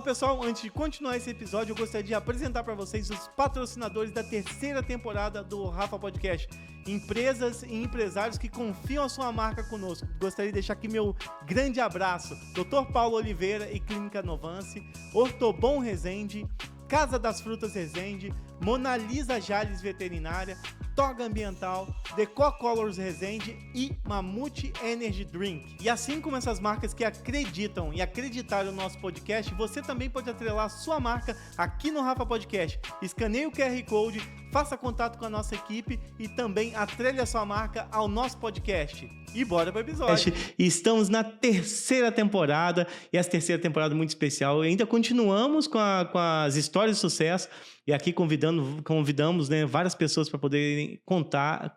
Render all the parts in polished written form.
Fala pessoal, antes de continuar esse episódio, eu gostaria de apresentar para vocês os patrocinadores da terceira temporada do Rafa Podcast. Empresas e empresários que confiam a sua marca conosco. Gostaria de deixar aqui meu grande abraço. Dr. Paulo Oliveira e Clínica Novance, Ortobon Resende, Casa das Frutas Resende, Mona Lisa Jales Veterinária, Toga Ambiental, Decor Colors Resende e Mamute Energy Drink. E assim como essas marcas que acreditam e acreditaram no nosso podcast, você também pode atrelar sua marca aqui no Rafa Podcast. Escaneie o QR Code, faça contato com a nossa equipe e também atrele a sua marca ao nosso podcast. E bora para o episódio. Estamos na terceira temporada, e essa terceira temporada é muito especial. Ainda continuamos com as histórias de sucesso, e aqui convidamos, né, várias pessoas para poderem contar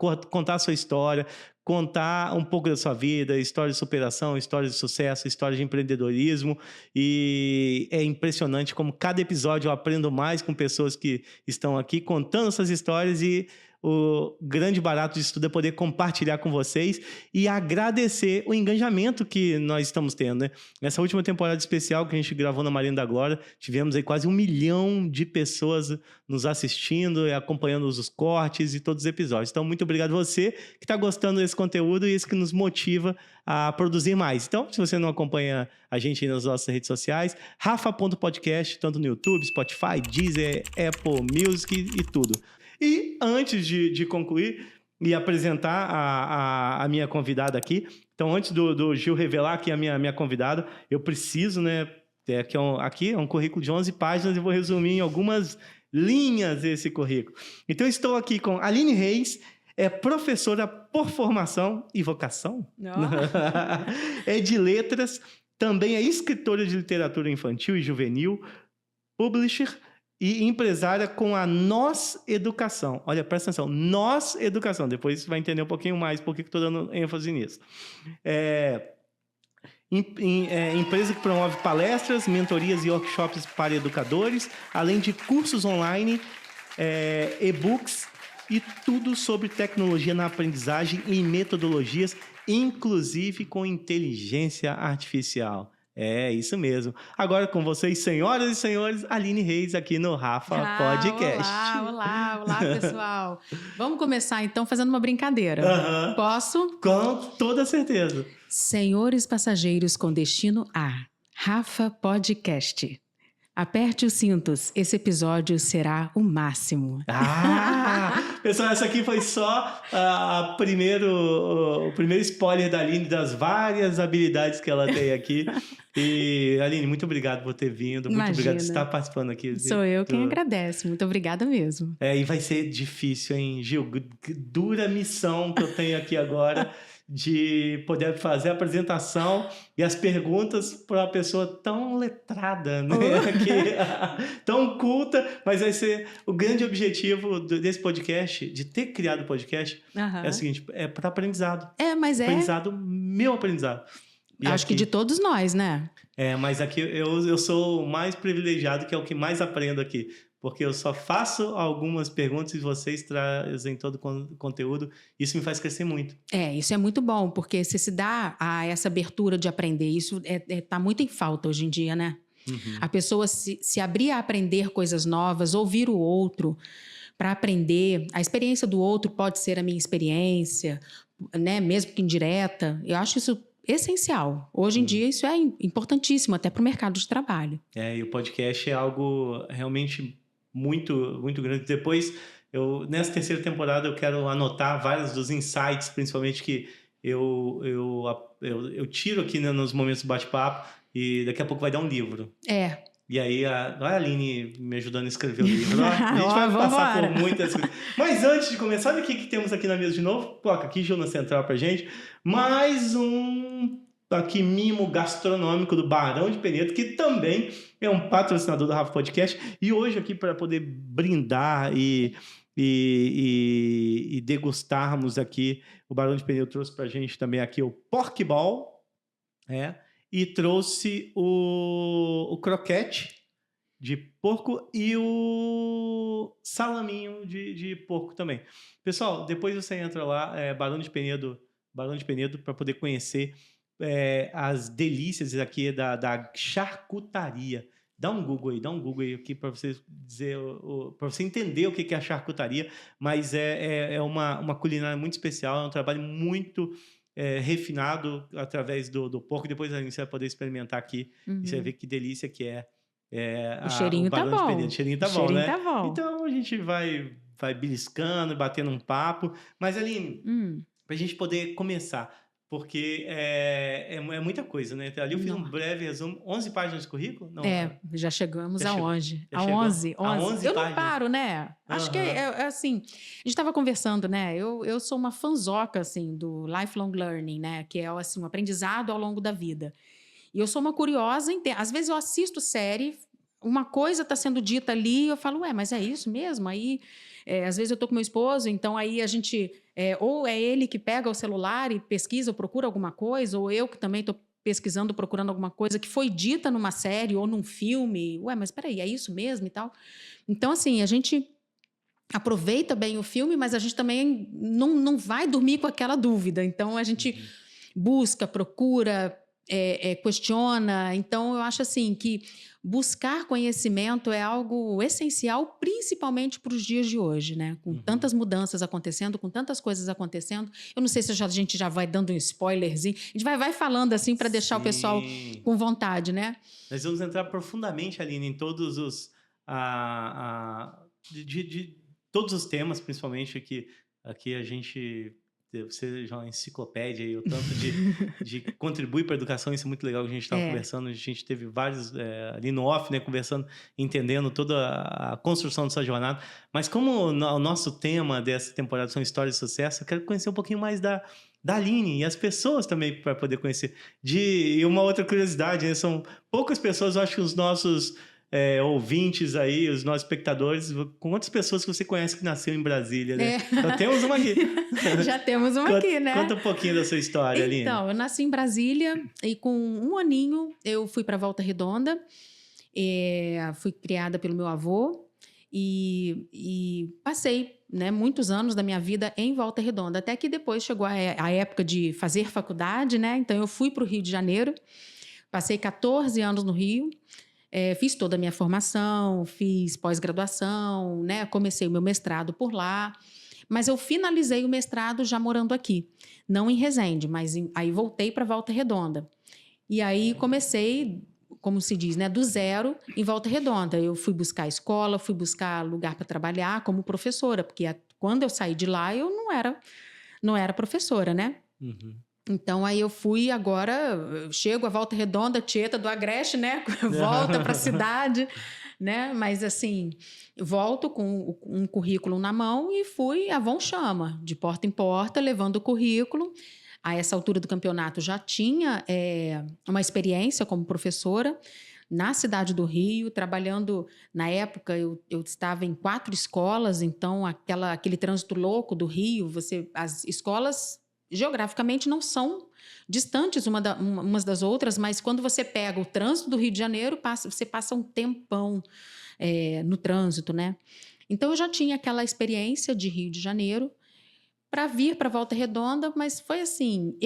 a sua história, contar um pouco da sua vida, história de superação, história de sucesso, história de empreendedorismo. E é impressionante como cada episódio eu aprendo mais com pessoas que estão aqui contando essas histórias, e o grande barato disso tudo é poder compartilhar com vocês e agradecer o engajamento que nós estamos tendo, né? Nessa última temporada especial que a gente gravou na Marina da Glória, tivemos aí quase 1 milhão de pessoas nos assistindo e acompanhando os cortes e todos os episódios. Então, muito obrigado a você que está gostando desse conteúdo e isso que nos motiva a produzir mais. Então, se você não acompanha a gente aí nas nossas redes sociais, rafa.podcast, tanto no YouTube, Spotify, Deezer, Apple Music e tudo. E antes de concluir e apresentar a minha convidada aqui, então antes do Gil revelar aqui a minha convidada, eu preciso, né, aqui é um currículo de 11 páginas e vou resumir em algumas linhas esse currículo. Então eu estou aqui com Aline Reis, é professora por formação e vocação, é de letras, também é escritora de literatura infantil e juvenil, publisher, e empresária com a Nós Educação. Olha, presta atenção, Nós Educação. Depois você vai entender um pouquinho mais por que estou dando ênfase nisso. Empresa que promove palestras, mentorias e workshops para educadores, além de cursos online, e-books e tudo sobre tecnologia na aprendizagem e metodologias, inclusive com inteligência artificial. É, isso mesmo. Agora com vocês, senhoras e senhores, Aline Reis aqui no Rafa Podcast. Olá, pessoal. Vamos começar então fazendo uma brincadeira. Posso? Com toda certeza. Senhores passageiros com destino a Rafa Podcast. Aperte os cintos, esse episódio será o máximo. Pessoal, essa aqui foi só o primeiro spoiler da Aline, das várias habilidades que ela tem aqui. E, Aline, muito obrigado por ter vindo. Muito obrigado por estar participando aqui. Sou eu quem agradece. Muito obrigada mesmo. E vai ser difícil, hein, Gil? Dura missão que eu tenho aqui agora de poder fazer a apresentação e as perguntas para uma pessoa tão letrada, né? Tão culta, mas vai ser o grande objetivo desse podcast, de ter criado o podcast, é o seguinte, é para aprendizado. Meu aprendizado. E acho que de todos nós, né? Mas aqui eu sou o mais privilegiado, que é o que mais aprendo aqui. Porque eu só faço algumas perguntas e vocês trazem todo o conteúdo. Isso me faz crescer muito. Isso é muito bom, porque se dá a essa abertura de aprender, isso tá muito em falta hoje em dia, né? Uhum. A pessoa se abrir a aprender coisas novas, ouvir o outro para aprender. A experiência do outro pode ser a minha experiência, né? Mesmo que indireta. Eu acho isso essencial. Hoje em dia isso é importantíssimo até para o mercado de trabalho. E o podcast é algo realmente muito, muito grande. Depois, nessa terceira temporada, eu quero anotar vários dos insights, principalmente que eu tiro aqui, né, nos momentos do bate-papo, e daqui a pouco vai dar um livro. E aí, a Aline me ajudando a escrever o livro. A gente vai passar por muitas coisas. Mas antes de começar, olha o que temos aqui na mesa de novo. Coloca aqui, Gil, na central pra gente. Mais um aqui mimo gastronômico do Barão de Penedo, que também é um patrocinador do Rafa Podcast. E hoje aqui para poder brindar e degustarmos aqui, o Barão de Penedo trouxe pra gente também aqui o Pork Ball, e trouxe o croquete de porco e o salaminho de porco também. Pessoal, depois você entra lá, Barão de Penedo, para poder conhecer as delícias aqui da charcutaria. Dá um Google aí aqui para você dizer, para você entender o que é a charcutaria, mas é uma culinária muito especial, é um trabalho muito refinado através do porco. Depois a gente vai poder experimentar aqui e você vai ver que delícia que é. O cheirinho tá bom. O cheirinho tá bom, né? Então a gente vai beliscando, batendo um papo. Mas, Aline, pra gente poder começar, porque é muita coisa, né? Ali eu fiz um breve resumo. 11 páginas de currículo? Não, já chegamos a 11. A 11. A 11 eu páginas. não paro, né? Acho que é assim... A gente estava conversando, né? Eu sou uma fanzoca, assim, do lifelong learning, né? Que é, assim, um aprendizado ao longo da vida. E eu sou uma curiosa. Às vezes eu assisto série, uma coisa está sendo dita ali, eu falo, mas é isso mesmo? Aí... às vezes eu tô com meu esposo, então aí a gente... ou é ele que pega o celular e pesquisa ou procura alguma coisa, ou eu que também estou pesquisando, procurando alguma coisa que foi dita numa série ou num filme. Mas peraí, é isso mesmo e tal? Então, assim, a gente aproveita bem o filme, mas a gente também não vai dormir com aquela dúvida. Então, a gente busca, procura, questiona. Então, eu acho assim que buscar conhecimento é algo essencial, principalmente para os dias de hoje, né? Com tantas mudanças acontecendo, com tantas coisas acontecendo. Eu não sei se a gente já vai dando um spoilerzinho. A gente vai falando assim para deixar o pessoal com vontade, né? Nós vamos entrar profundamente, Aline, em todos os... de todos os temas, principalmente, que aqui a gente... Você já é uma enciclopédia e o tanto de contribui para a educação, isso é muito legal que a gente estava conversando, a gente teve vários ali no off, né, conversando, entendendo toda a construção dessa jornada, mas como o nosso tema dessa temporada são histórias de sucesso, eu quero conhecer um pouquinho mais da Aline e as pessoas também para poder conhecer. E uma outra curiosidade, né, são poucas pessoas, eu acho que os nossos... ouvintes aí, os nossos espectadores, quantas pessoas que você conhece que nasceu em Brasília, né? Então temos uma aqui. Já temos uma aqui, né? Conta um pouquinho da sua história, Aline. Então, eu nasci em Brasília e com 1 aninho eu fui para Volta Redonda, fui criada pelo meu avô e passei, né, muitos anos da minha vida em Volta Redonda, até que depois chegou a época de fazer faculdade, né? Então eu fui para o Rio de Janeiro, passei 14 anos no Rio. Fiz toda a minha formação, fiz pós-graduação, né? Comecei o meu mestrado por lá, mas eu finalizei o mestrado já morando aqui, não em Resende, mas aí voltei para Volta Redonda. E aí comecei, como se diz, né, do zero em Volta Redonda. Eu fui buscar escola, fui buscar lugar para trabalhar como professora, porque quando eu saí de lá eu não era professora, né? Então, aí eu fui agora, chego a Volta Redonda, tieta do Agreste, né? Volta para a cidade, né? Mas, assim, volto com um currículo na mão e fui a Von Chama, de porta em porta, levando o currículo. A essa altura do campeonato já tinha uma experiência como professora na cidade do Rio, trabalhando... Na época, eu estava em 4 escolas, então aquele trânsito louco do Rio, as escolas... geograficamente não são distantes umas das outras, mas quando você pega o trânsito do Rio de Janeiro, você passa um tempão no trânsito, né? Então, eu já tinha aquela experiência de Rio de Janeiro para vir para Volta Redonda, mas foi assim,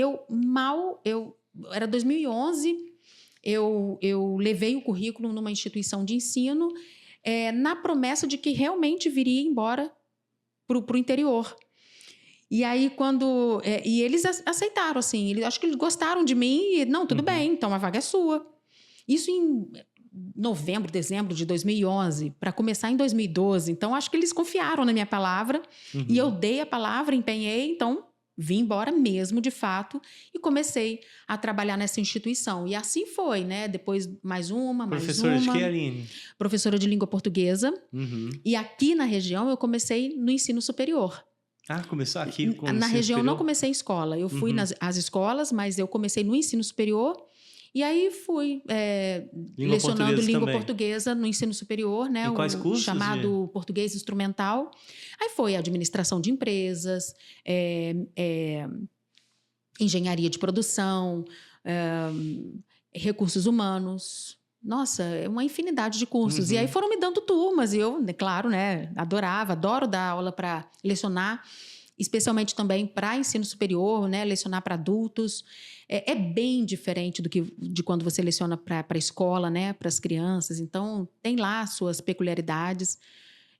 era 2011, eu levei o currículo numa instituição de ensino na promessa de que realmente viria embora para o interior. E aí, e eles aceitaram, assim, acho que eles gostaram de mim e, não, tudo bem, então a vaga é sua. Isso em novembro, dezembro de 2011, para começar em 2012. Então, acho que eles confiaram na minha palavra e eu dei a palavra, empenhei, então vim embora mesmo, de fato, e comecei a trabalhar nessa instituição. E assim foi, né? Depois mais uma. Professora de que, Aline? Professora de língua portuguesa. E aqui na região eu comecei no ensino superior. Ah, começou aqui com na região superior? Eu não comecei em escola. Eu fui nas escolas, mas eu comecei no ensino superior. E aí fui lecionando língua portuguesa no ensino superior, né? Em quais cursos? Chamado português instrumental. Aí foi administração de empresas, engenharia de produção, recursos humanos. Nossa, é uma infinidade de cursos. E aí foram me dando turmas. E eu, claro, né, adoro dar aula para lecionar. especialmente também para ensino superior, né? Lecionar para adultos. É bem diferente de quando você leciona para a escola, né? Para as crianças. Então, tem lá suas peculiaridades.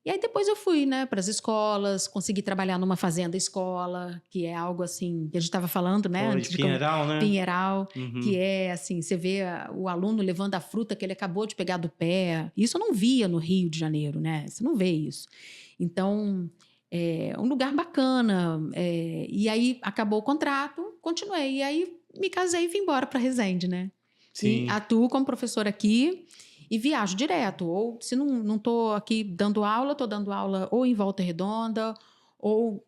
E aí depois eu fui, né, para as escolas, consegui trabalhar numa fazenda escola, que é algo assim, que a gente estava falando, né, antes de Pinheiral, né? Pinheiral, que é assim, você vê o aluno levando a fruta que ele acabou de pegar do pé. Isso eu não via no Rio de Janeiro, né? Você não vê isso. Então, é um lugar bacana. E aí acabou o contrato, continuei. E aí me casei e vim embora para Resende, né? Sim. E atuo como professora aqui. E viajo direto, ou se não estou aqui dando aula, estou dando aula ou em Volta Redonda, ou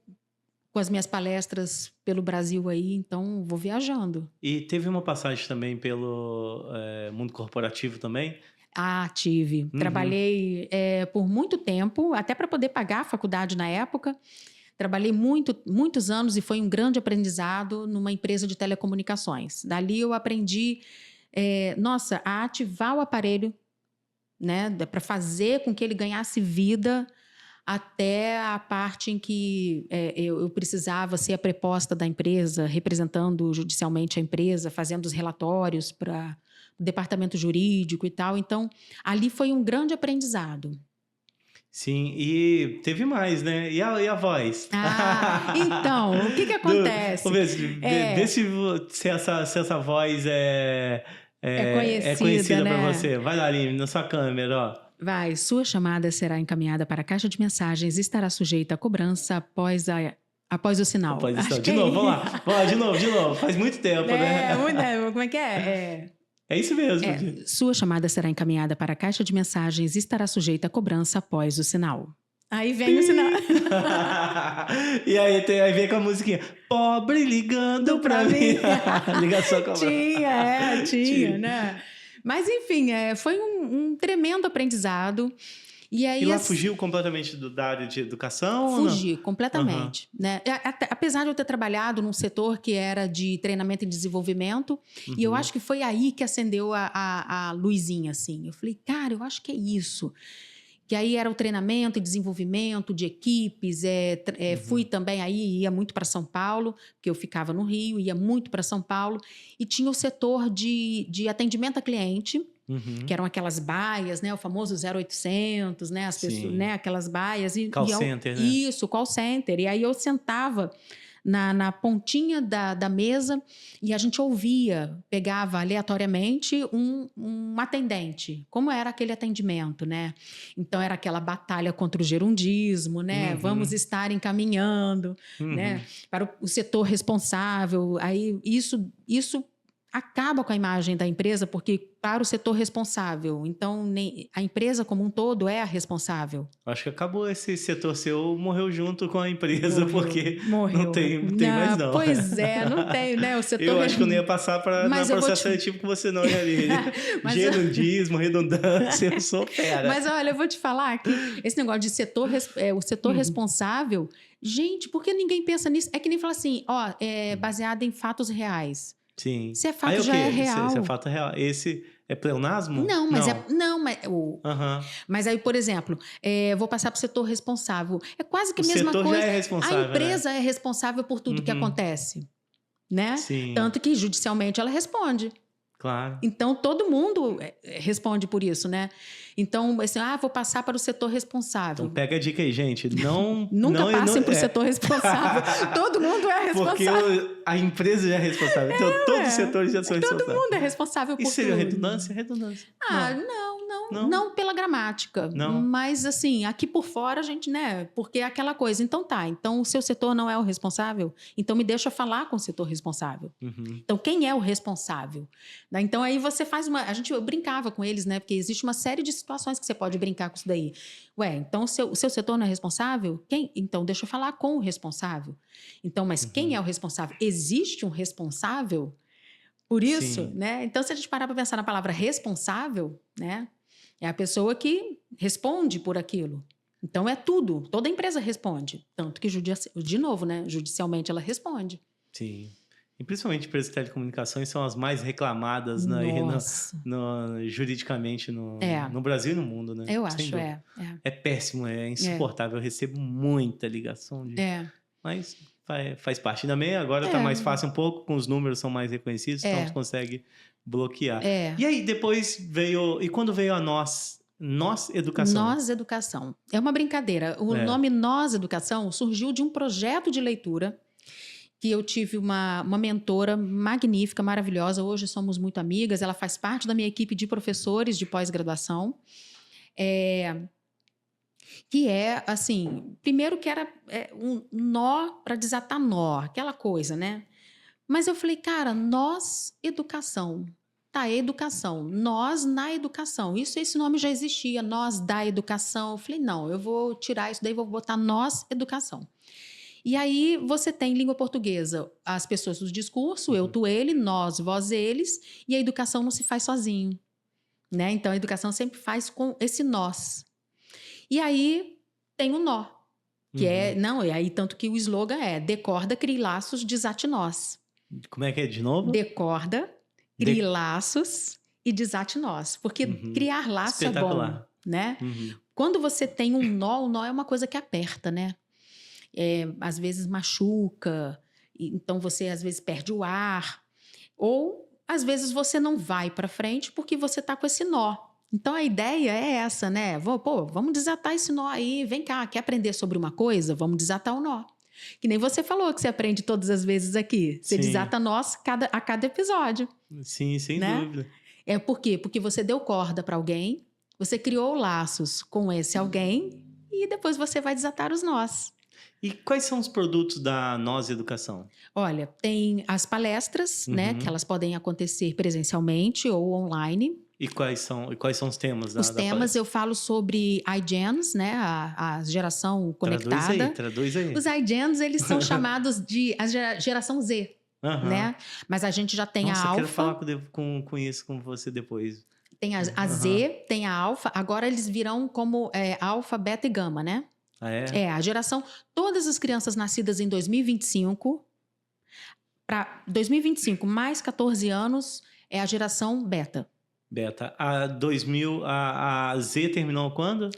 com as minhas palestras pelo Brasil aí, então vou viajando. E teve uma passagem também pelo mundo corporativo também? Ah, tive. Trabalhei por muito tempo, até para poder pagar a faculdade na época. Trabalhei muitos anos e foi um grande aprendizado numa empresa de telecomunicações. Dali eu aprendi, a ativar o aparelho, né, para fazer com que ele ganhasse vida até a parte em que eu precisava ser a preposta da empresa, representando judicialmente a empresa, fazendo os relatórios para o departamento jurídico e tal. Então, ali foi um grande aprendizado. Sim, e teve mais, né? E a voz? Então, o que acontece? Vamos ver se essa voz é conhecida né? para você. Vai lá, Aline, na sua câmera, ó. Vai, sua chamada será encaminhada para a caixa de mensagens e estará sujeita a cobrança após o sinal. Após o sinal. De novo, vamos lá. De novo. Faz muito tempo, né? Como é que é? É isso mesmo. Sua chamada será encaminhada para a caixa de mensagens e estará sujeita a cobrança após o sinal. Aí vem o sinal. E aí vem com a musiquinha. Pobre ligando pra mim. Ligação com a Tinha, né? Mas, enfim, foi um tremendo aprendizado. E aí, lá fugiu completamente da área de educação? Fugi completamente. Né? Apesar de eu ter trabalhado num setor que era de treinamento e desenvolvimento, e eu acho que foi aí que acendeu a luzinha, assim. Eu falei, cara, eu acho que é isso. Que aí era o treinamento e desenvolvimento de equipes. Fui também aí, ia muito para São Paulo, porque eu ficava no Rio, ia muito para São Paulo. E tinha o setor de atendimento a cliente, que eram aquelas baias, né? O famoso 0800, né? As pessoas, né? Aquelas baias. Call center, né? Isso, call center. E aí eu sentava na pontinha da mesa e a gente ouvia, pegava aleatoriamente um atendente, como era aquele atendimento, né? Então era aquela batalha contra o gerundismo, né? Vamos estar encaminhando, né? Para o setor responsável. Aí isso acaba com a imagem da empresa, porque para o setor responsável, então a empresa como um todo é a responsável. Acho que acabou esse setor seu, morreu junto com a empresa, porque não tem mais não. Pois é, não tem, né? O setor eu acho que eu não ia passar para o processo seletivo com você não, gerundismo, redundância, eu sou fera. Mas olha, eu vou te falar que esse negócio de o setor responsável, gente, por que ninguém pensa nisso? É que nem falar assim, baseado em fatos reais. Sim. Se é fato, já é real. Se é fato real. Esse é pleonasmo? Não, mas aí, por exemplo, vou passar para o setor responsável. É quase que a mesma coisa. O setor já é responsável, a empresa é responsável por tudo que acontece, né? Sim. Tanto que judicialmente ela responde. Claro. Então, todo mundo responde por isso, né? Então, assim, vou passar para o setor responsável. Então, pega a dica aí, gente. Nunca passem para o setor responsável. Todo mundo é responsável. Porque a empresa já é responsável. Então, todos os setores já são responsáveis. Todo mundo é responsável por tudo. E seria redundância? Redundância. Não pela gramática. Não. Mas, assim, aqui por fora a gente, né? Porque é aquela coisa. Então o seu setor não é o responsável? Então me deixa falar com o setor responsável. Então, quem é o responsável? Então, aí você faz eu brincava com eles, né? Porque existe uma série de situações que você pode brincar com isso daí. Então o seu setor não é responsável? Quem? Então, deixa eu falar com o responsável. Então, mas quem é o responsável? Existe um responsável por isso, né? Então, se a gente parar para pensar na palavra responsável, né? É a pessoa que responde por aquilo. Então, é tudo. Toda empresa responde. Tanto que, de novo, né? Judicialmente, ela responde. Sim. E principalmente empresas de telecomunicações são as mais reclamadas juridicamente no Brasil e no mundo, né? Eu acho, É péssimo, é insuportável. Eu recebo muita ligação de mas faz parte também. Agora tá mais fácil um pouco, com os números são mais reconhecidos, então tu consegue bloquear. E aí, depois veio... E quando veio a Nós Educação? Nós Educação. É uma brincadeira. O nome Nós Educação surgiu de um projeto de leitura que eu tive uma mentora magnífica, maravilhosa. Hoje somos muito amigas. Ela faz parte da minha equipe de professores de pós-graduação. Que é, assim, primeiro que era um nó para desatar nó, aquela coisa, né? Mas eu falei, cara, Nós Educação. Tá, educação. Nós na educação. Esse nome já existia, Nós da Educação. Eu falei, não, eu vou tirar isso daí, vou botar Nós Educação. E aí você tem língua portuguesa, as pessoas do discurso, eu, tu, ele, nós, vós, eles, e a educação não se faz sozinho, né? Então a educação sempre faz com esse nós. E aí tem o nó, que e aí tanto que o slogan é decorda, crie laços, desate nós. Como é que é de novo? Decorda, crie laços e desate nós, porque criar laço é bom, né? Quando você tem um nó, o nó é uma coisa que aperta, né? Às vezes machuca, então você às vezes perde o ar, ou às vezes você não vai para frente porque você está com esse nó. Então a ideia é essa, né? Vamos desatar esse nó aí, vem cá, quer aprender sobre uma coisa? Vamos desatar o nó. Que nem você falou que você aprende todas as vezes aqui. Você desata nós a cada episódio. Sim, sem dúvida. Por quê? Porque você deu corda para alguém, você criou laços com esse alguém e depois você vai desatar os nós. E quais são os produtos da Nós Educação? Olha, tem as palestras, né? Que elas podem acontecer presencialmente ou online. E quais são os temas Os temas eu falo sobre iGens, né? A geração conectada. Traduz aí. Os iGens, eles são chamados de a geração Z, né? Mas a gente já tem a Alpha. Eu quero falar com isso com você depois. Tem a Z, tem a Alpha. Agora eles virão como Alpha, Beta e Gama, né? Ah, é? A geração... Todas as crianças nascidas em 2025, para 2025 mais 14 anos, é a geração Beta. Beta. A Z terminou quando?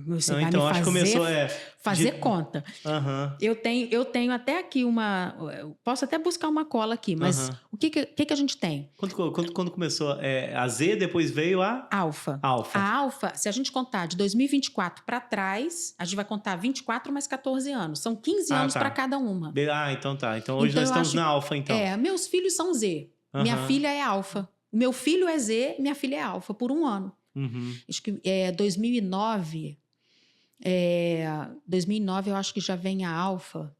Você vai então, me acho que começou... fazer conta. Eu tenho até aqui posso até buscar uma cola aqui, mas o que a gente tem? Quando começou a Z, depois veio a... Alpha. A Alpha, se a gente contar de 2024 para trás, a gente vai contar 24 mais 14 anos. São 15 anos para cada uma. Então tá. Então hoje nós estamos na Alpha, então. Meus filhos são Z. Minha filha é Alpha. Meu filho é Z, minha filha é Alpha, por um ano. Acho que 2009 eu acho que já vem a Alpha.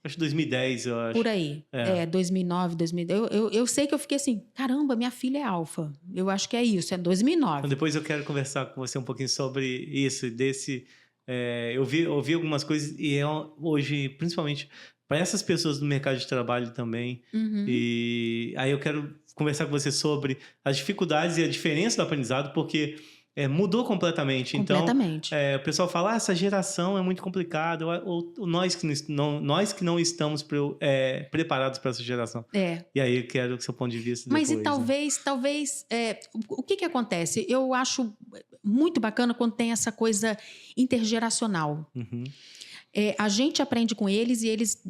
Acho que 2010, eu acho. Por aí. 2009, 2010. Eu sei que eu fiquei assim, caramba, minha filha é Alpha. Eu acho que é isso, é 2009. Então, depois eu quero conversar com você um pouquinho sobre isso, eu vi algumas coisas e hoje, principalmente para essas pessoas do mercado de trabalho também. E aí eu quero conversar com você sobre as dificuldades e a diferença do aprendizado, porque mudou completamente. Completamente. Então, o pessoal fala, essa geração é muito complicada, ou nós que não estamos preparados para essa geração. E aí eu quero o seu ponto de vista depois. Mas talvez o que acontece? Eu acho muito bacana quando tem essa coisa intergeracional. A gente aprende com eles e eles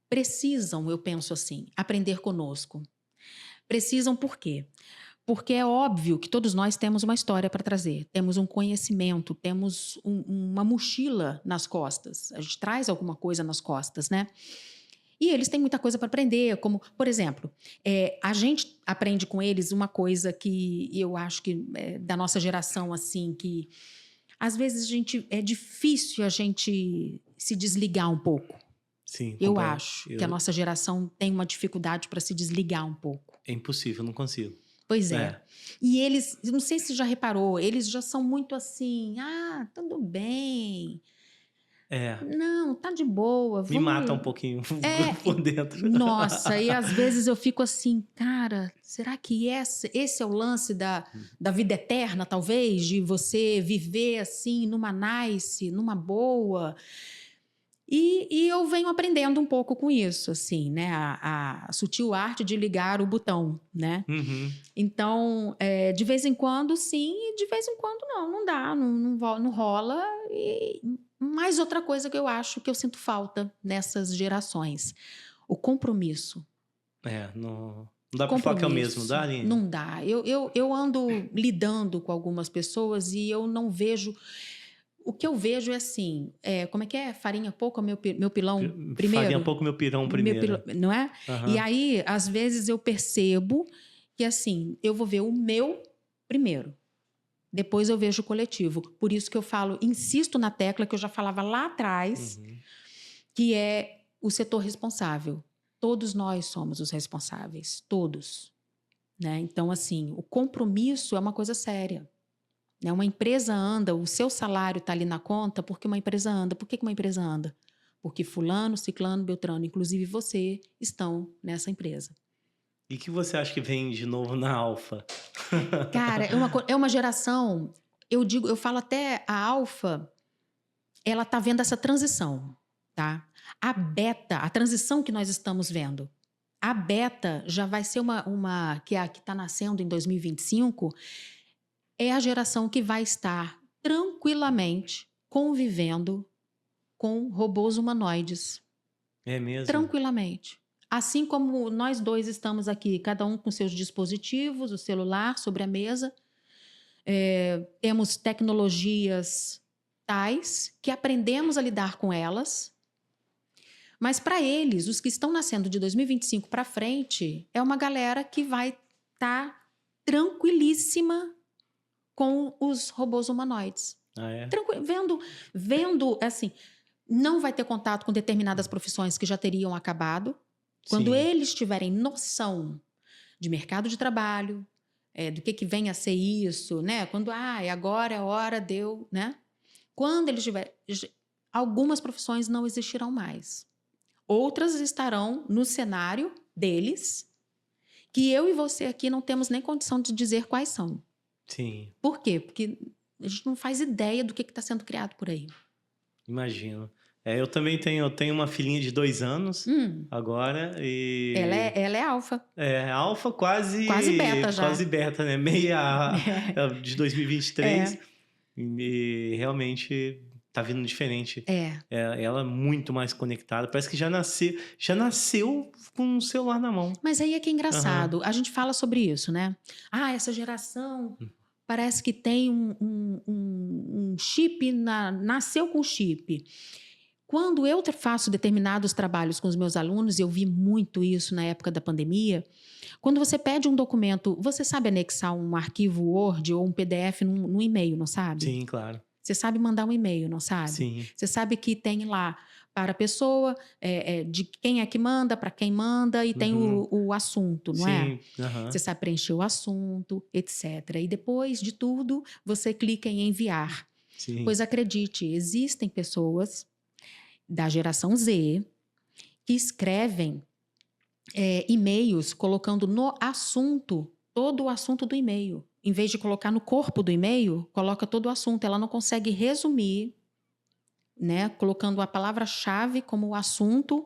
precisam, eu penso assim, aprender conosco. Precisam por quê? Porque é óbvio que todos nós temos uma história para trazer, temos um conhecimento, temos uma mochila nas costas, a gente traz alguma coisa nas costas, né? E eles têm muita coisa para aprender, como, por exemplo, a gente aprende com eles uma coisa que eu acho que da nossa geração, assim, que às vezes é difícil a gente se desligar um pouco. Sim, eu acho que a nossa geração tem uma dificuldade para se desligar um pouco. É impossível, não consigo. Pois é. E eles, não sei se você já reparou, eles já são muito assim, tudo bem. Não, tá de boa. Me mata um pouquinho por dentro. Nossa, e às vezes eu fico assim, cara, será que esse é o lance da vida eterna, talvez? De você viver assim, numa boa... E E eu venho aprendendo um pouco com isso, assim, né? A sutil arte de ligar o botão, né? Uhum. Então, de vez em quando sim, e de vez em quando não dá, não rola. E mais outra coisa que eu acho que eu sinto falta nessas gerações, o compromisso. Não dá pra falar que é o mesmo, dá, Aline? Não dá. Eu ando lidando com algumas pessoas e eu não vejo... O que eu vejo é assim, como é que é? Farinha pouco, meu pilão primeiro? Farinha pouco, meu pirão primeiro. Não é? Uhum. E aí, às vezes, eu percebo que, assim, eu vou ver o meu primeiro. Depois eu vejo o coletivo. Por isso que eu insisto na tecla que eu já falava lá atrás, que é o setor responsável. Todos nós somos os responsáveis. Todos. Né? Então, assim, o compromisso é uma coisa séria. Né? Uma empresa anda, o seu salário está ali na conta porque uma empresa anda. Por que uma empresa anda? Porque fulano, ciclano, beltrano, inclusive você, estão nessa empresa. E o que você acha que vem de novo na Alfa? Cara, é uma geração... Eu falo até a Alfa, ela está vendo essa transição, tá? A beta, a transição que nós estamos vendo, a beta já vai ser que está nascendo em 2025, é a geração que vai estar tranquilamente convivendo com robôs humanoides. É mesmo? Tranquilamente. Assim como nós dois estamos aqui, cada um com seus dispositivos, o celular sobre a mesa, temos tecnologias tais que aprendemos a lidar com elas, mas para eles, os que estão nascendo de 2025 para frente, é uma galera que vai estar tranquilíssima com os robôs humanoides. Vendo, assim, não vai ter contato com determinadas profissões que já teriam acabado. Quando eles tiverem noção de mercado de trabalho, do que vem a ser isso, né? Quando, agora é a hora, deu, né? Quando eles tiverem... Algumas profissões não existirão mais. Outras estarão no cenário deles, que eu e você aqui não temos nem condição de dizer quais são. Sim. Por quê? Porque a gente não faz ideia do que está sendo criado por aí. Imagino. Eu também tenho uma filhinha de 2 anos agora e... Ela é alfa. Alfa quase beta já. Quase beta, né? Meia de 2023. E realmente tá vindo diferente. Ela é muito mais conectada. Parece que já nasceu com o celular na mão. Mas aí é que é engraçado. A gente fala sobre isso, né? Essa geração parece que tem um chip, nasceu com chip. Quando eu faço determinados trabalhos com os meus alunos, eu vi muito isso na época da pandemia, quando você pede um documento, você sabe anexar um arquivo Word ou um PDF num e-mail, não sabe? Sim, claro. Você sabe mandar um e-mail, não sabe? Sim. Você sabe que tem lá para a pessoa, de quem é que manda, para quem manda, e tem o assunto, não é? Você sabe preencher o assunto, etc. E depois de tudo, você clica em enviar. Sim. Pois acredite, existem pessoas da geração Z que escrevem e-mails colocando no assunto, todo o assunto do e-mail. Em vez de colocar no corpo do e-mail, coloca todo o assunto. Ela não consegue resumir, né, colocando a palavra-chave como assunto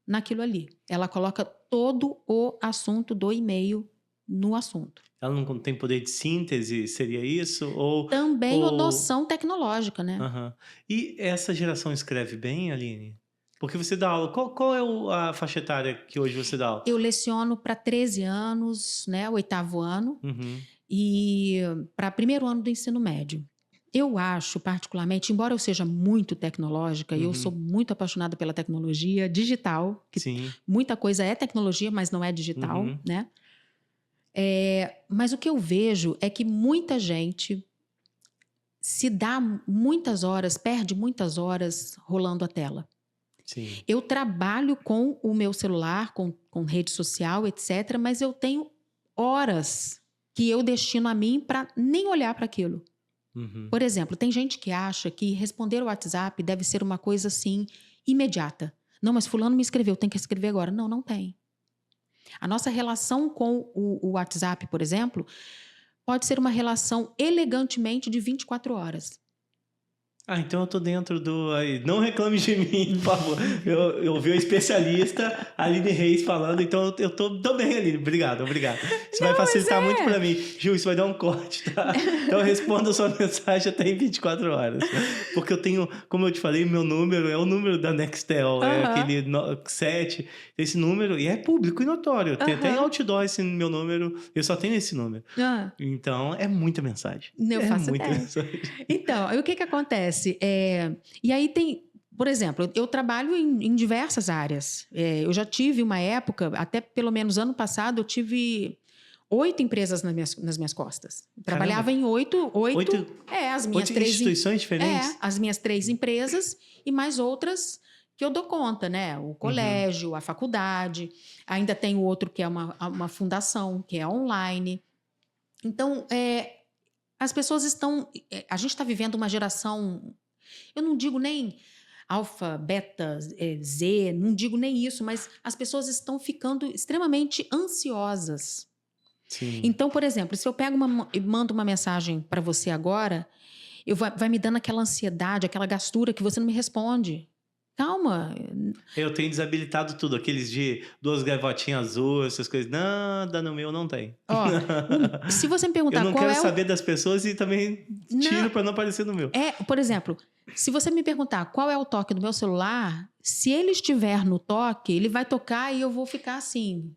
naquilo ali. Ela coloca todo o assunto do e-mail no assunto. Ela não tem poder de síntese, seria isso? Também noção tecnológica, né? E essa geração escreve bem, Aline? Porque você dá aula. Qual é a faixa etária que hoje você dá aula? Eu leciono para 13 anos, né, 8º ano, e para 1º ano do ensino médio. Eu acho, particularmente, embora eu seja muito tecnológica, e eu sou muito apaixonada pela tecnologia digital, que muita coisa é tecnologia, mas não é digital, né? Mas o que eu vejo é que muita gente se dá muitas horas, perde muitas horas rolando a tela. Sim. Eu trabalho com o meu celular, com rede social, etc., mas eu tenho horas que eu destino a mim para nem olhar para aquilo. Por exemplo, tem gente que acha que responder o WhatsApp deve ser uma coisa assim, imediata. Não, mas fulano me escreveu, tem que escrever agora. Não, não tem. A nossa relação com o WhatsApp, por exemplo, pode ser uma relação elegantemente de 24 horas. Ah, então eu tô dentro do... Aí, não reclame de mim, por favor. Eu ouvi o especialista Aline Reis falando, então eu tô bem, Aline. Obrigado. Isso vai facilitar muito pra mim. Ju, isso vai dar um corte, tá? Então eu respondo a sua mensagem até em 24 horas. Porque eu tenho, como eu te falei, meu número é o número da Nextel, é aquele 7, esse número, e é público e notório. Tem até em outdoor esse meu número, eu só tenho esse número. Então, é muita mensagem. Eu faço muita ideia. mensagem. Então, aí o que acontece? E aí tem, por exemplo, eu trabalho em diversas áreas. Eu já tive uma época, até pelo menos ano passado, eu tive 8 empresas nas minhas costas. Trabalhava em 8 as minhas 8 instituições diferentes? As minhas 3 empresas e mais outras que eu dou conta, né? O colégio, a faculdade. Ainda tem o outro que é uma fundação, que é online. Então, as pessoas estão... A gente está vivendo uma geração... Eu não digo nem alfa, beta, Z, não digo nem isso, mas as pessoas estão ficando extremamente ansiosas. Sim. Então, por exemplo, se eu pego e mando uma mensagem para você agora, vai me dando aquela ansiedade, aquela gastura que você não me responde. Calma. Eu tenho desabilitado tudo, aqueles de 2 gaivotinhas azuis, essas coisas. Nada no meu não tem. Se você me perguntar qual é... Eu não quero saber das pessoas e também tiro para não aparecer no meu. Por exemplo, se você me perguntar qual é o toque do meu celular, se ele estiver no toque, ele vai tocar e eu vou ficar assim.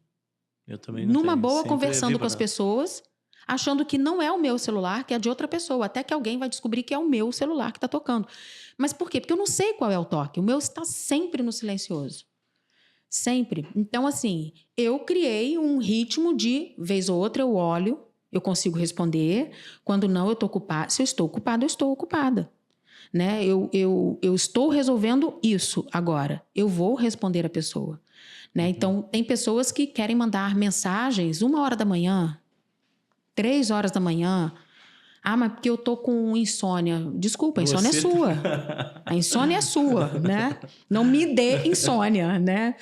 Eu também não numa tenho. boa, Sempre conversando com as pessoas, achando que não é o meu celular, que é de outra pessoa. Até que alguém vai descobrir que é o meu celular que está tocando. Mas por quê? Porque eu não sei qual é o toque. O meu está sempre no silencioso. Sempre. Então, assim, eu criei um ritmo de, vez ou outra, eu olho, eu consigo responder. Quando não, eu estou ocupada. Se eu estou ocupada, eu estou ocupada. Né? Eu estou resolvendo isso agora. Eu vou responder a pessoa. Né? Então, tem pessoas que querem mandar mensagens 1h da manhã, 3h da manhã. Ah, mas porque eu tô com insônia. Desculpa, a insônia é sua. A insônia é sua, né? Não me dê insônia, né?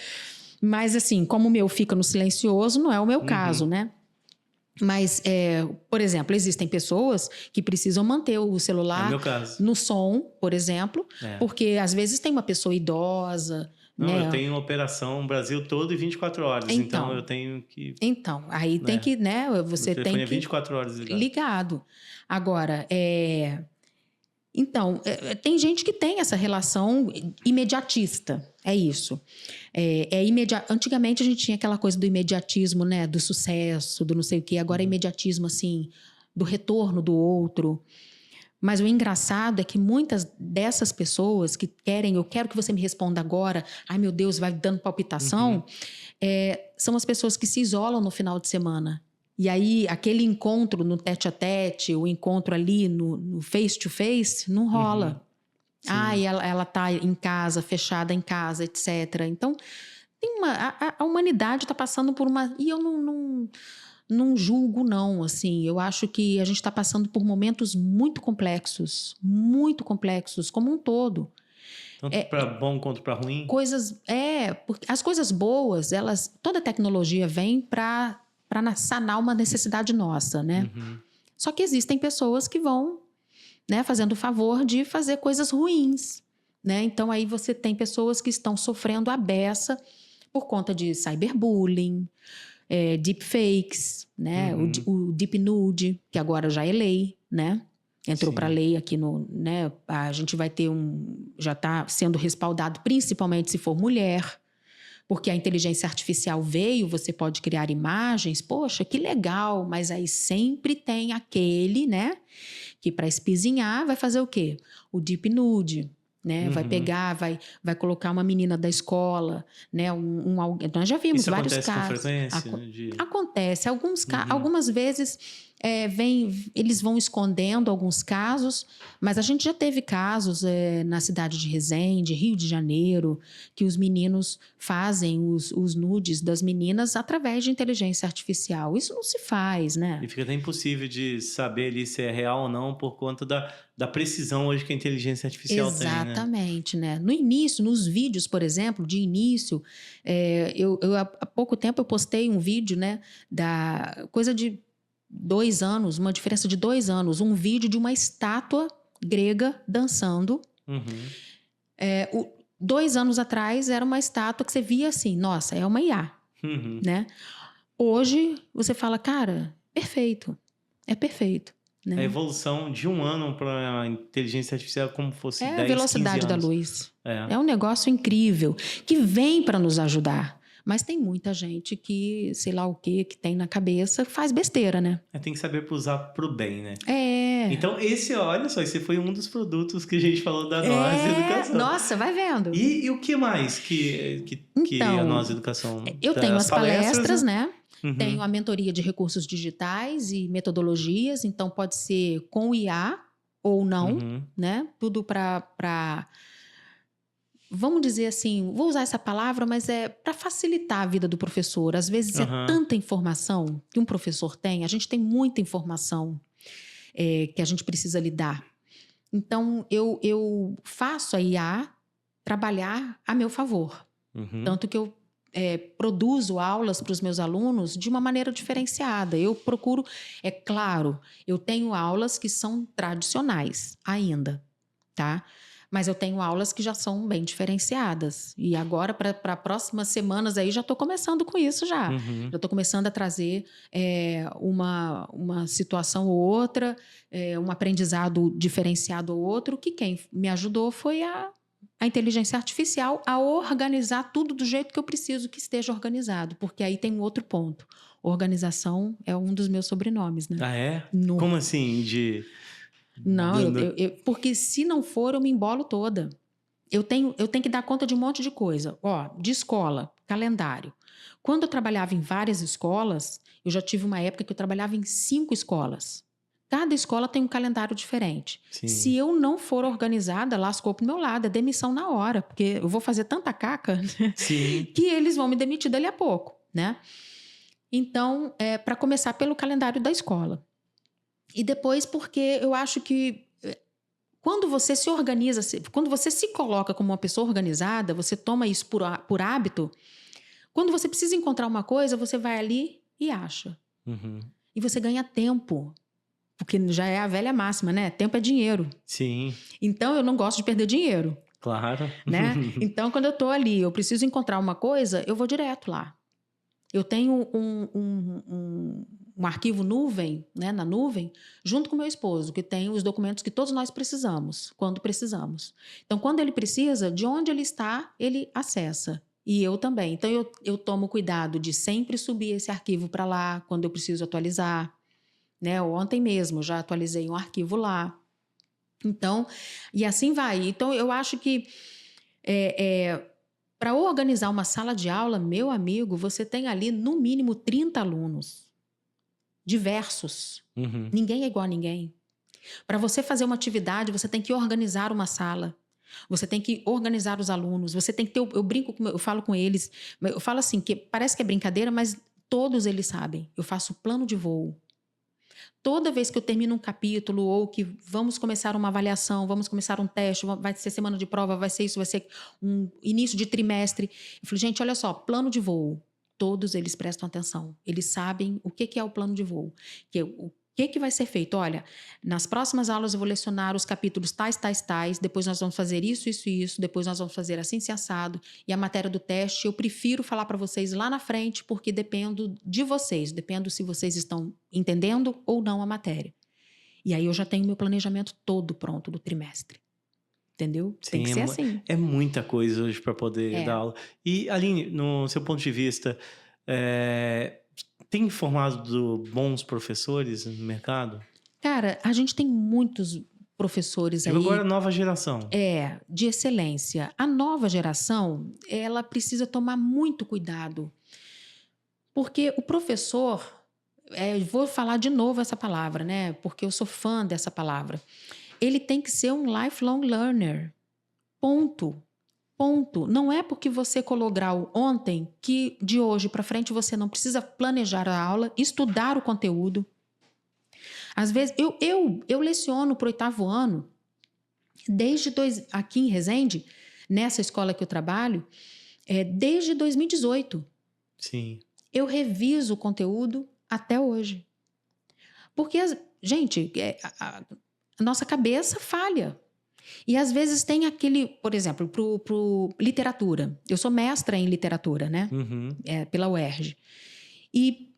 Mas, assim, como o meu fica no silencioso, não é o meu caso, né? Mas, por exemplo, existem pessoas que precisam manter o celular no som, por exemplo, porque às vezes tem uma pessoa idosa... Não, né? Eu tenho operação Brasil todo e 24 horas, então eu tenho que... Então, aí tem que, né? Você tem que... O telefone é 24 horas ligado. Agora, Então, tem gente que tem essa relação imediatista, é isso. Antigamente a gente tinha aquela coisa do imediatismo, né? Do sucesso, do não sei o quê. Agora é imediatismo, assim, do retorno do outro. Mas o engraçado é que muitas dessas pessoas que querem, eu quero que você me responda agora, ai meu Deus, vai dando palpitação, são as pessoas que se isolam no final de semana. E aí, aquele encontro no tete-a-tete, o encontro ali no face-to-face, não rola. E ela tá em casa, fechada em casa, etc. Então, a humanidade está passando por uma... E eu não julgo, não. Assim, eu acho que a gente está passando por momentos muito complexos, como um todo. Tanto para bom quanto para ruim? Porque as coisas boas, toda tecnologia vem para sanar uma necessidade nossa, né? Só que existem pessoas que vão, né, fazendo o favor de fazer coisas ruins, né? Então, aí você tem pessoas que estão sofrendo a beça por conta de cyberbullying, deepfakes, né? O deep nude, que agora já é lei, né? Entrou para lei aqui né? A gente vai ter já está sendo respaldado, principalmente se for mulher, porque a inteligência artificial veio, você pode criar imagens, poxa, que legal, mas aí sempre tem aquele, né? Que para espizinhar vai fazer o quê? O deep nude. Né? Vai pegar, vai colocar uma menina da escola, né? Nós já vimos vários casos. Isso acontece com frequência? Acontece. Algumas vezes eles vão escondendo alguns casos, mas a gente já teve casos na cidade de Resende, Rio de Janeiro, que os meninos fazem os nudes das meninas através de inteligência artificial. Isso não se faz, né? E fica até impossível de saber ali se é real ou não por conta da precisão hoje que a inteligência artificial tem, né? Exatamente, né? No início, nos vídeos, por exemplo, de início, há pouco tempo eu postei um vídeo, né? Da coisa de 2 anos, uma diferença de 2 anos, um vídeo de uma estátua grega dançando. 2 anos atrás era uma estátua que você via assim, nossa, é uma IA, né? Hoje você fala, cara, perfeito, é perfeito. Né? A evolução de 1 ano para a inteligência artificial como fosse 10, 15 anos. É a velocidade da luz. É um negócio incrível que vem para nos ajudar. Mas tem muita gente que, sei lá o que tem na cabeça, faz besteira, né? Tem que saber usar pro bem, né? Então, olha só, esse foi um dos produtos que a gente falou da Nós Educação. Nossa, vai vendo. E o que mais que a Nós Educação? Eu tenho as palestras, né? Tenho a mentoria de recursos digitais e metodologias, então pode ser com IA ou não, né? Tudo para vamos dizer assim, vou usar essa palavra, mas é para facilitar a vida do professor. Às vezes é tanta informação que um professor tem, a gente tem muita informação que a gente precisa lidar. Então, eu faço a IA trabalhar a meu favor. Tanto que eu produzo aulas para os meus alunos de uma maneira diferenciada. Eu procuro, é claro, eu tenho aulas que são tradicionais ainda, tá? Mas eu tenho aulas que já são bem diferenciadas. E agora, para próximas semanas aí, já estou começando com isso já. Já estou começando a trazer uma situação ou outra, um aprendizado diferenciado ou outro, que quem me ajudou foi a inteligência artificial a organizar tudo do jeito que eu preciso que esteja organizado. Porque aí tem um outro ponto. Organização é um dos meus sobrenomes, né? Ah, é? Como assim? Não, porque se não for, eu me embolo toda. Eu tenho que dar conta de um monte de coisa. De escola, calendário. Quando eu trabalhava em várias escolas, eu já tive uma época que eu trabalhava em 5 escolas. Cada escola tem um calendário diferente. Sim. Se eu não for organizada, lascou pro meu lado, é demissão na hora, porque eu vou fazer tanta caca que eles vão me demitir dali a pouco, né? Então, para começar pelo calendário da escola. E depois porque eu acho que quando você se organiza, quando você se coloca como uma pessoa organizada, você toma isso por hábito, quando você precisa encontrar uma coisa, você vai ali e acha. E você ganha tempo. Porque já é a velha máxima, né? Tempo é dinheiro. Sim. Então, eu não gosto de perder dinheiro. Claro. Né? Então, quando eu tô ali, eu preciso encontrar uma coisa, eu vou direto lá. Eu tenho um arquivo nuvem, né, na nuvem, junto com meu esposo, que tem os documentos que todos nós precisamos, quando precisamos. Então, quando ele precisa, de onde ele está, ele acessa. E eu também. Então, eu tomo cuidado de sempre subir esse arquivo para lá, quando eu preciso atualizar. Né? Ontem mesmo, já atualizei um arquivo lá. Então, e assim vai. Então, eu acho que para organizar uma sala de aula, meu amigo, você tem ali no mínimo 30 alunos. Diversos. Ninguém é igual a ninguém. Para você fazer uma atividade, você tem que organizar uma sala. Você tem que organizar os alunos. Você tem que ter... Eu falo com eles. Eu falo assim, que parece que é brincadeira, mas todos eles sabem. Eu faço plano de voo. Toda vez que eu termino um capítulo ou que vamos começar uma avaliação, vamos começar um teste, vai ser semana de prova, vai ser isso, vai ser um início de trimestre. Eu falei, gente, olha só, plano de voo. Todos eles prestam atenção. Eles sabem o que é o plano de voo. O que vai ser feito? Olha, nas próximas aulas eu vou lecionar os capítulos tais, depois nós vamos fazer isso, depois nós vamos fazer assim, se assado. E a matéria do teste, eu prefiro falar para vocês lá na frente, porque dependo de vocês, dependo se vocês estão entendendo ou não a matéria. E aí eu já tenho meu planejamento todo pronto do trimestre. Entendeu? Sim, tem que ser assim. É muita coisa hoje para poder dar aula. E, Aline, no seu ponto de vista, tem formado bons professores no mercado? Cara, a gente tem muitos professores aí... Agora a nova geração. De excelência. A nova geração, ela precisa tomar muito cuidado. Porque o professor... vou falar de novo essa palavra, né? Porque eu sou fã dessa palavra. Ele tem que ser um lifelong learner. Ponto. Não é porque você colou grau ontem que de hoje para frente você não precisa planejar a aula, estudar o conteúdo. Às vezes, eu leciono para o 8º ano, aqui em Resende, nessa escola que eu trabalho, desde 2018. Sim. Eu reviso o conteúdo até hoje. Porque, gente, a nossa cabeça falha. E às vezes tem aquele, por exemplo, pro literatura. Eu sou mestra em literatura, né? Pela UERJ. E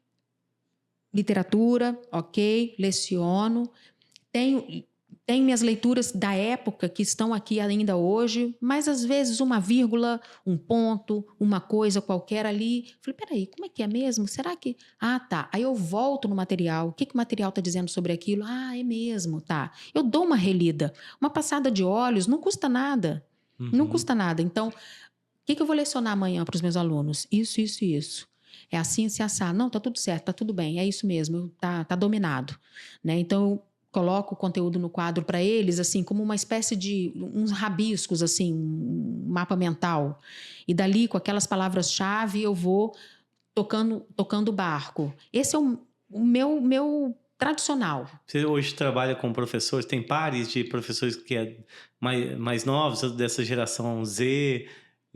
literatura, ok, leciono. Tenho minhas leituras da época que estão aqui ainda hoje, mas às vezes uma vírgula, um ponto, uma coisa qualquer ali. Falei, peraí, como é que é mesmo? Será que... Ah, tá. Aí eu volto no material. O que o material está dizendo sobre aquilo? Ah, é mesmo, tá. Eu dou uma relida. Uma passada de olhos não custa nada. Não custa nada. Então, o que eu vou lecionar amanhã para os meus alunos? Isso, isso e isso. É assim, se assar. Não, tá tudo certo, tá tudo bem. É isso mesmo, tá dominado. Né? Então, eu coloco o conteúdo no quadro para eles, assim, como uma espécie de uns rabiscos, assim, um mapa mental. E dali, com aquelas palavras-chave, eu vou tocando o barco. Esse é o meu tradicional. Você hoje trabalha com professores, tem pares de professores que é mais novos, dessa geração Z...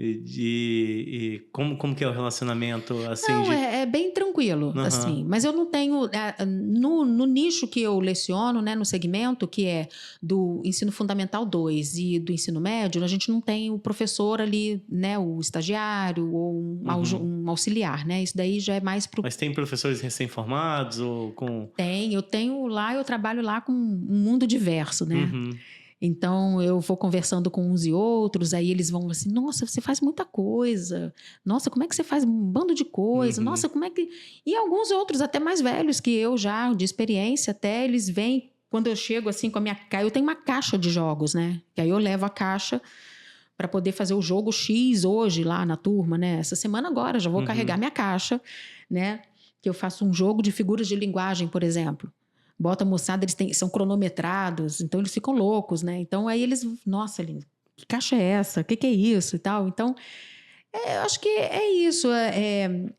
E como que é o relacionamento? Assim, não, é bem tranquilo, assim. Mas eu não tenho... No nicho que eu leciono, né, no segmento, que é do ensino fundamental 2 e do ensino médio, a gente não tem o professor ali, né, o estagiário ou um auxiliar, né? Isso daí já é mais pro... Mas tem professores recém-formados ou com... Eu trabalho lá com um mundo diverso, né? Então, eu vou conversando com uns e outros, aí eles vão assim, nossa, você faz muita coisa. Nossa, como é que você faz um bando de coisa? Nossa, como é que... E alguns outros, até mais velhos que eu já, de experiência até, eles vêm, quando eu chego assim com a minha... Eu tenho uma caixa de jogos, né? Que aí eu levo a caixa para poder fazer o jogo X hoje lá na turma, né? Essa semana agora, já vou carregar minha caixa, né? Que eu faço um jogo de figuras de linguagem, por exemplo. Bota a moçada, eles são cronometrados, então eles ficam loucos, né? Então aí eles, nossa, Aline, que caixa é essa? O que é isso e tal? Então, acho que é isso.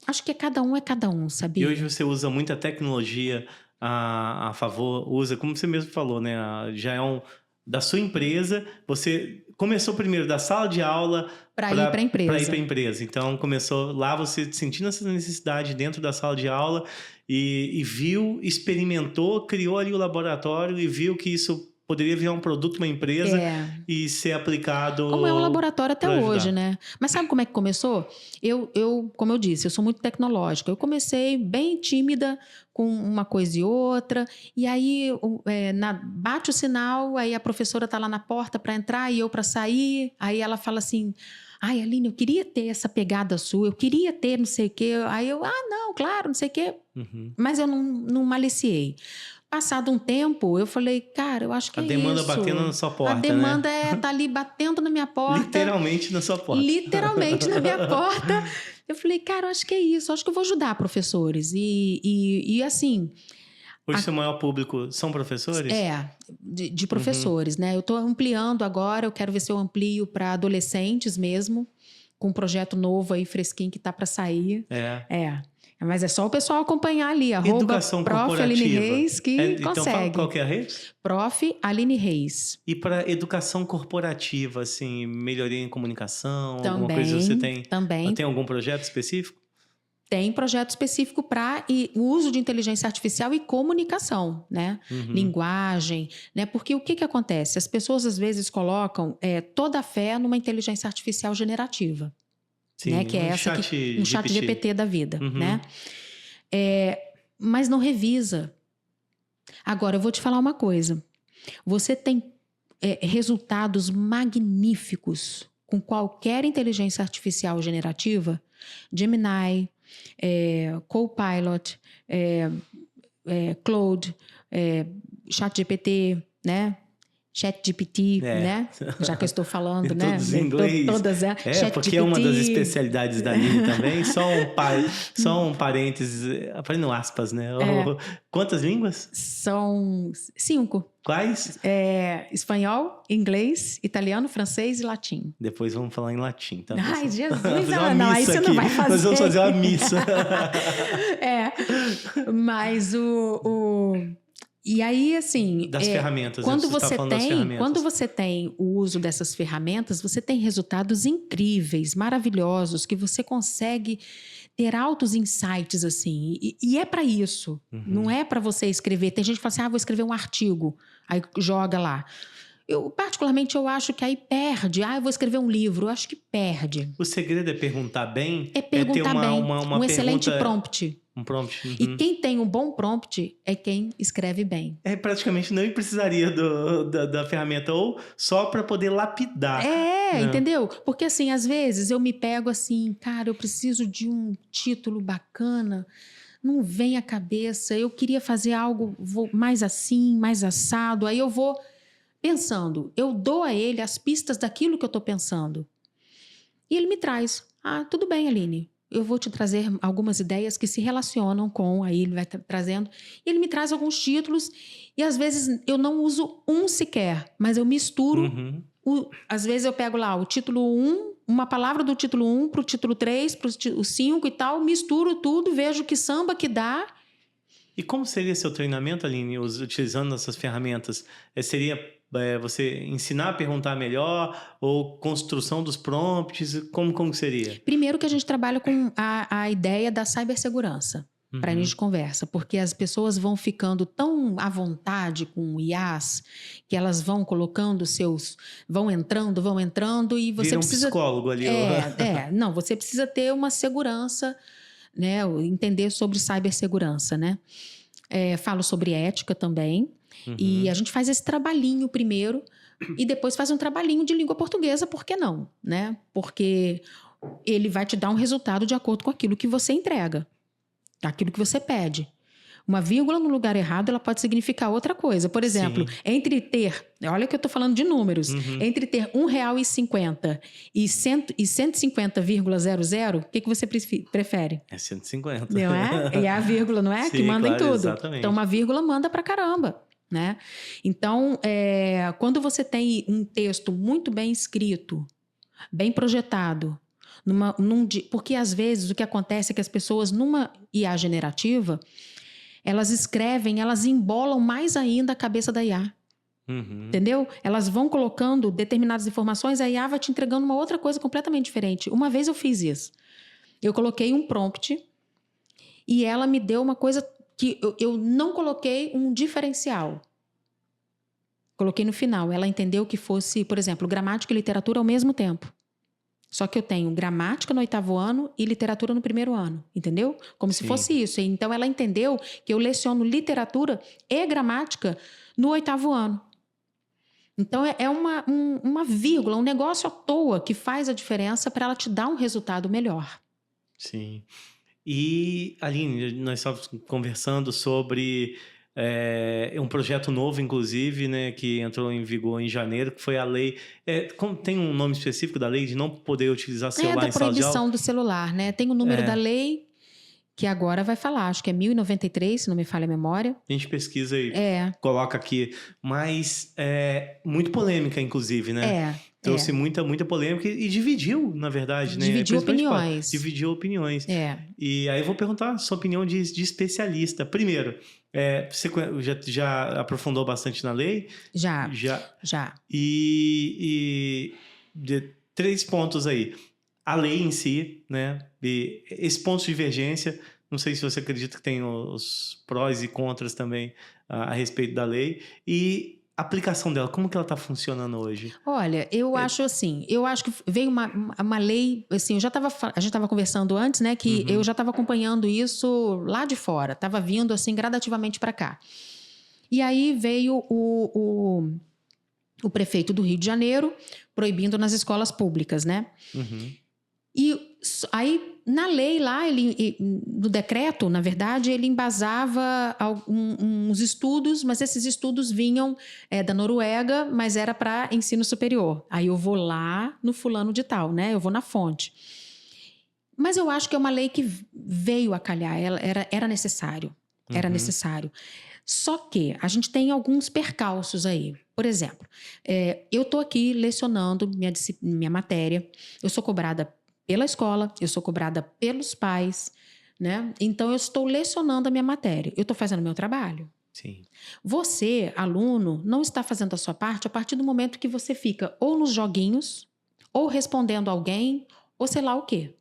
Acho que cada um, sabia? E hoje você usa muita tecnologia a favor, usa, como você mesmo falou, né? Já é da sua empresa, você começou primeiro da sala de aula para ir para a empresa. Para ir para a empresa. Então, começou lá você sentindo essa necessidade dentro da sala de aula e viu, experimentou, criou ali o laboratório e viu que isso poderia virar um produto, uma empresa e ser aplicado... Como é um laboratório até hoje, né? Mas sabe como é que começou? Como eu disse, eu sou muito tecnológica. Eu comecei bem tímida com uma coisa e outra. E aí, bate o sinal, aí a professora está lá na porta para entrar e eu para sair. Aí ela fala assim... Ai, Aline, eu queria ter essa pegada sua, eu queria ter não sei o quê. Aí eu, não, claro, não sei o quê. Mas eu não maliciei. Passado um tempo, eu falei, cara, eu acho que é isso. A demanda batendo na sua porta, né? A demanda tá ali batendo na minha porta. Literalmente na sua porta. Literalmente na minha porta. Eu falei, cara, eu acho que é isso. Eu acho que eu vou ajudar professores. E assim... Hoje seu maior público são professores? De professores, né? Eu estou ampliando agora, eu quero ver se eu amplio para adolescentes mesmo, com um projeto novo aí, fresquinho, que tá para sair. Mas é só o pessoal acompanhar ali, @Prof. Aline Reis, que consegue. Então fala qual que é a rede? Prof. Aline Reis. E para educação corporativa, assim, melhoria em comunicação, também, alguma coisa você tem? Também. Tem algum projeto específico? Tem projeto específico para o uso de inteligência artificial e comunicação, né? Linguagem, né? Porque o que acontece? As pessoas às vezes colocam toda a fé numa inteligência artificial generativa. Sim, né? Que é um chat GPT da vida, né? Mas não revisa. Agora, eu vou te falar uma coisa. Você tem resultados magníficos com qualquer inteligência artificial generativa, Gemini, Copilot, Claude, ChatGPT, né? ChatGPT, né? Já que eu estou falando, né? Todos em inglês. Todas porque é uma das especialidades da Aline também. Só um parênteses, aprendendo aspas, né? Quantas línguas? São 5. Quais? Espanhol, inglês, italiano, francês e latim. Depois vamos falar em latim. Tá? Ai, Jesus, não, aí você não vai fazer. Nós vamos fazer uma missa. Mas E aí, assim... Das ferramentas. Quando você está falando das ferramentas. Quando você tem o uso dessas ferramentas, você tem resultados incríveis, maravilhosos, que você consegue ter altos insights, assim. E é para isso. Não é para você escrever. Tem gente que fala assim, vou escrever um artigo. Aí joga lá. Particularmente, eu acho que aí perde. Eu vou escrever um livro. Eu acho que perde. O segredo é perguntar bem? É perguntar ter bem. uma excelente pergunta... prompt. Um prompt. Uhum. E quem tem um bom prompt é quem escreve bem. Praticamente não precisaria da ferramenta, ou só para poder lapidar. Entendeu? Porque assim, às vezes eu me pego assim, cara, eu preciso de um título bacana, não vem à cabeça, eu queria fazer algo mais assim, mais assado, aí eu vou pensando, eu dou a ele as pistas daquilo que eu estou pensando. E ele me traz, tudo bem, Aline, eu vou te trazer algumas ideias que se relacionam com, aí ele vai trazendo, e ele me traz alguns títulos, e às vezes eu não uso um sequer, mas eu misturo, às vezes eu pego lá o título 1, uma palavra do título 1 para o título 3, para o 5 e tal, misturo tudo, vejo que samba que dá. E como seria seu treinamento, Aline, utilizando essas ferramentas? Seria você ensinar a perguntar melhor ou construção dos prompts? Como seria? Primeiro que a gente trabalha com a ideia da cibersegurança para início de conversa, porque as pessoas vão ficando tão à vontade com o IaaS que elas vão colocando vão entrando e você vira precisa... psicólogo ali. Não, você precisa ter uma segurança, né? Entender sobre cibersegurança, né? Falo sobre ética também. E a gente faz esse trabalhinho primeiro e depois faz um trabalhinho de língua portuguesa, por que não? Né? Porque ele vai te dar um resultado de acordo com aquilo que você entrega, aquilo que você pede. Uma vírgula no lugar errado, ela pode significar outra coisa. Por exemplo, entre ter... Olha que eu estou falando de números. Entre ter R$1,50 e 150,00, o que você prefere? 150. Não é? E é a vírgula, não é? Sim, que manda claro, em tudo. Exatamente. Então, uma vírgula manda pra caramba. Né? Então, quando você tem um texto muito bem escrito, bem projetado, porque às vezes o que acontece é que as pessoas numa IA generativa, elas escrevem, elas embolam mais ainda a cabeça da IA. Entendeu? Elas vão colocando determinadas informações, a IA vai te entregando uma outra coisa completamente diferente. Uma vez eu fiz isso. Eu coloquei um prompt e ela me deu uma coisa que eu não coloquei um diferencial. Coloquei no final. Ela entendeu que fosse, por exemplo, gramática e literatura ao mesmo tempo. Só que eu tenho gramática no 8º ano e literatura no 1º ano, entendeu? Como se fosse isso. Então, ela entendeu que eu leciono literatura e gramática no 8º ano. Então, é uma vírgula, um negócio à toa que faz a diferença para ela te dar um resultado melhor. Sim. E, Aline, nós estávamos conversando sobre um projeto novo, inclusive, né, que entrou em vigor em janeiro, que foi a lei... tem um nome específico da lei de não poder utilizar celular em sala de aula? Da proibição do celular, né? Tem o número da lei que agora vai falar, acho que é 1093, se não me falha a memória. A gente pesquisa e coloca aqui. Mas muito polêmica, inclusive, né? Trouxe muita polêmica e dividiu, na verdade, né? Dividiu opiniões. Dividiu opiniões. E aí eu vou perguntar a sua opinião de especialista. Primeiro, você já aprofundou bastante na lei? Já. E 3 pontos aí. A lei em si, né? E esse ponto de divergência, não sei se você acredita que tem os prós e contras também a respeito da lei. E a aplicação dela, como que ela está funcionando hoje? Olha, eu acho assim, que veio uma lei, assim, a gente estava conversando antes, né, que eu já estava acompanhando isso lá de fora, estava vindo assim gradativamente para cá. E aí veio o prefeito do Rio de Janeiro proibindo nas escolas públicas, né? E aí, na lei lá, no decreto, na verdade, ele embasava uns estudos, mas esses estudos vinham da Noruega, mas era para ensino superior. Aí eu vou lá no fulano de tal, né? Eu vou na fonte. Mas eu acho que é uma lei que veio a calhar, era necessário. Era necessário. Só que a gente tem alguns percalços aí. Por exemplo, eu estou aqui lecionando minha matéria, eu sou cobrada pela escola, eu sou cobrada pelos pais, né? Então, eu estou lecionando a minha matéria. Eu estou fazendo o meu trabalho. Sim. Você, aluno, não está fazendo a sua parte a partir do momento que você fica ou nos joguinhos, ou respondendo alguém, ou sei lá o quê.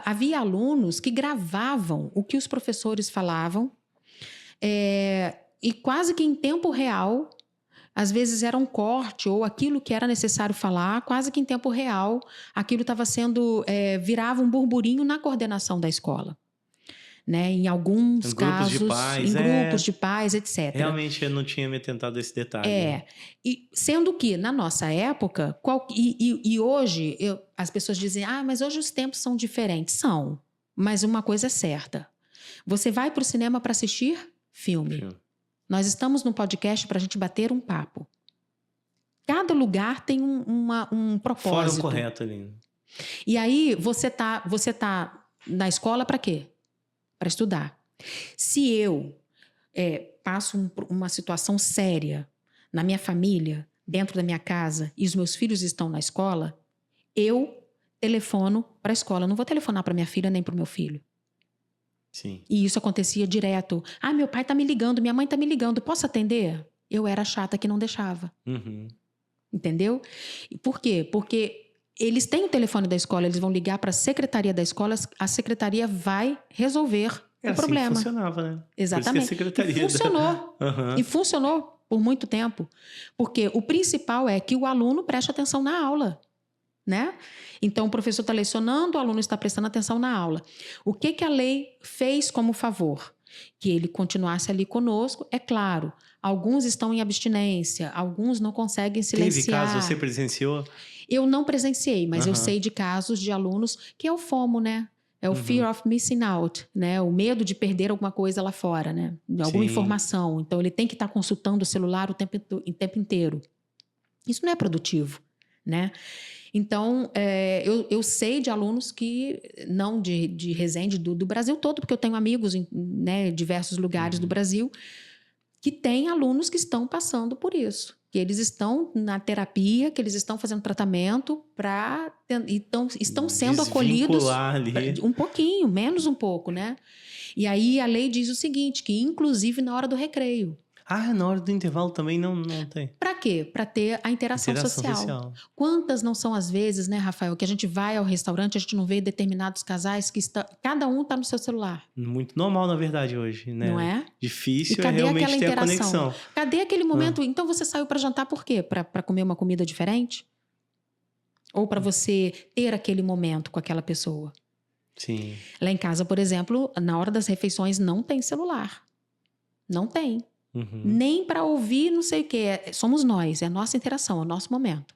Havia alunos que gravavam o que os professores falavam, e quase que em tempo real, às vezes era um corte ou aquilo que era necessário falar, quase que em tempo real, aquilo estava sendo, virava um burburinho na coordenação da escola. Né? Em alguns casos, em grupos de pais, etc. Realmente eu não tinha me atentado a esse detalhe. E sendo que na nossa época, e hoje as pessoas dizem, mas hoje os tempos são diferentes. São, mas uma coisa é certa. Você vai para o cinema para assistir filme. Nós estamos no podcast para a gente bater um papo. Cada lugar tem um propósito. Fora o correto ali. E aí você tá na escola para quê? Para estudar. Se eu passo uma situação séria na minha família, dentro da minha casa, e os meus filhos estão na escola, eu telefono para a escola. Eu não vou telefonar para minha filha nem para o meu filho. Sim. E isso acontecia direto. Meu pai está me ligando, minha mãe está me ligando, posso atender? Eu era a chata que não deixava. Uhum. Entendeu? Por quê? Porque eles têm o telefone da escola, eles vão ligar para a secretaria da escola, a secretaria vai resolver o problema. Assim funcionava, né? Exatamente. Por isso que a secretaria E funcionou. Uhum. E funcionou por muito tempo. Porque o principal é que o aluno preste atenção na aula. Né? Então, o professor está lecionando, o aluno está prestando atenção na aula. O que a lei fez como favor? Que ele continuasse ali conosco, é claro. Alguns estão em abstinência, alguns não conseguem silenciar. Teve caso, você presenciou? Eu não presenciei, mas eu sei de casos de alunos que é o FOMO, né? É o Fear of Missing Out, né? O medo de perder alguma coisa lá fora, né? Alguma informação. Então, ele tem que estar consultando o celular o tempo inteiro. Isso não é produtivo, né? Então, eu sei de alunos que, não de Resende, do Brasil todo, porque eu tenho amigos em diversos lugares do Brasil, que tem alunos que estão passando por isso. Que eles estão na terapia, que eles estão fazendo tratamento estão sendo acolhidos ali. Um pouquinho, menos um pouco, né? E aí a lei diz o seguinte, que inclusive na hora do recreio. Na hora do intervalo também não tem. Para quê? Para ter a interação social. Quantas não são as vezes, né, Rafael, que a gente vai ao restaurante, a gente não vê determinados casais que cada um está no seu celular. Muito normal, na verdade, hoje, né? Não é? Difícil é realmente ter a conexão. Cadê aquele momento? Então você saiu para jantar por quê? Para comer uma comida diferente? Ou para você ter aquele momento com aquela pessoa? Sim. Lá em casa, por exemplo, na hora das refeições não tem celular. Não tem. Nem para ouvir não sei o que. Somos nós, é a nossa interação, é o nosso momento.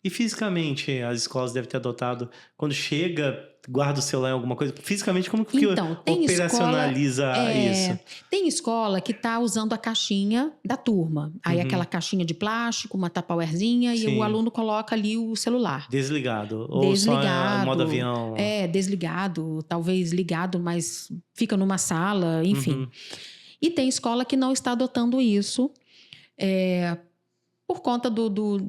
E fisicamente, as escolas devem ter adotado, quando chega, guarda o celular em alguma coisa, fisicamente como que operacionaliza isso? Tem escola que está usando a caixinha da turma. Aí aquela caixinha de plástico, uma tupperwarezinha, e o aluno coloca ali o celular. Desligado. Ou só modo avião. Desligado, talvez ligado, mas fica numa sala, enfim. E tem escola que não está adotando isso por conta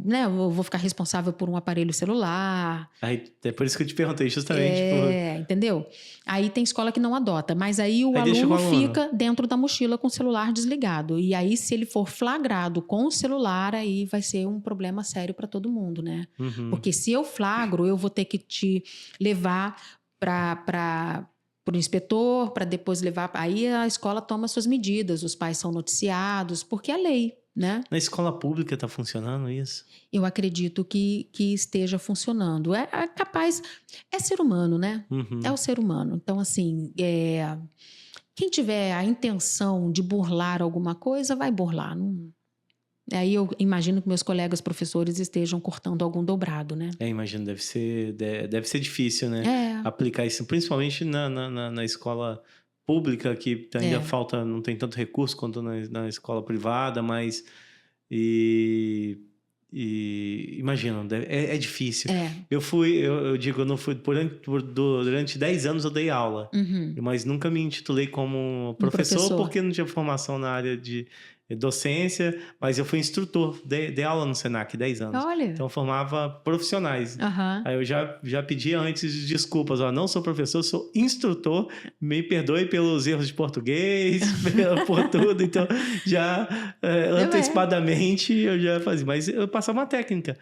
né? Eu vou ficar responsável por um aparelho celular. É por isso que eu te perguntei, justamente. Entendeu? Aí tem escola que não adota, mas aí o aluno fica dentro da mochila com o celular desligado. E aí, se ele for flagrado com o celular, aí vai ser um problema sério para todo mundo, né? Porque se eu flagro, eu vou ter que te levar para o inspetor, para depois levar... Aí a escola toma suas medidas, os pais são noticiados, porque é lei, né? Na escola pública está funcionando isso? Eu acredito que esteja funcionando. É capaz... É ser humano, né? É o ser humano. Então, assim, quem tiver a intenção de burlar alguma coisa, vai burlar. Aí eu imagino que meus colegas professores estejam cortando algum dobrado, né? Imagino, deve ser difícil, né? Aplicar isso, principalmente na escola pública, que ainda falta, não tem tanto recurso quanto na escola privada, mas imagina, é difícil. Eu digo, eu não fui, durante 10 anos eu dei aula, mas nunca me intitulei como professor, porque não tinha formação na área de docência, mas eu fui instrutor, dei aula no Senac 10 anos. Olha. Então eu formava profissionais. Aí eu já pedi antes desculpas, não sou professor, sou instrutor, me perdoe pelos erros de português, por tudo, então já antecipadamente eu já fazia, mas eu passava uma técnica.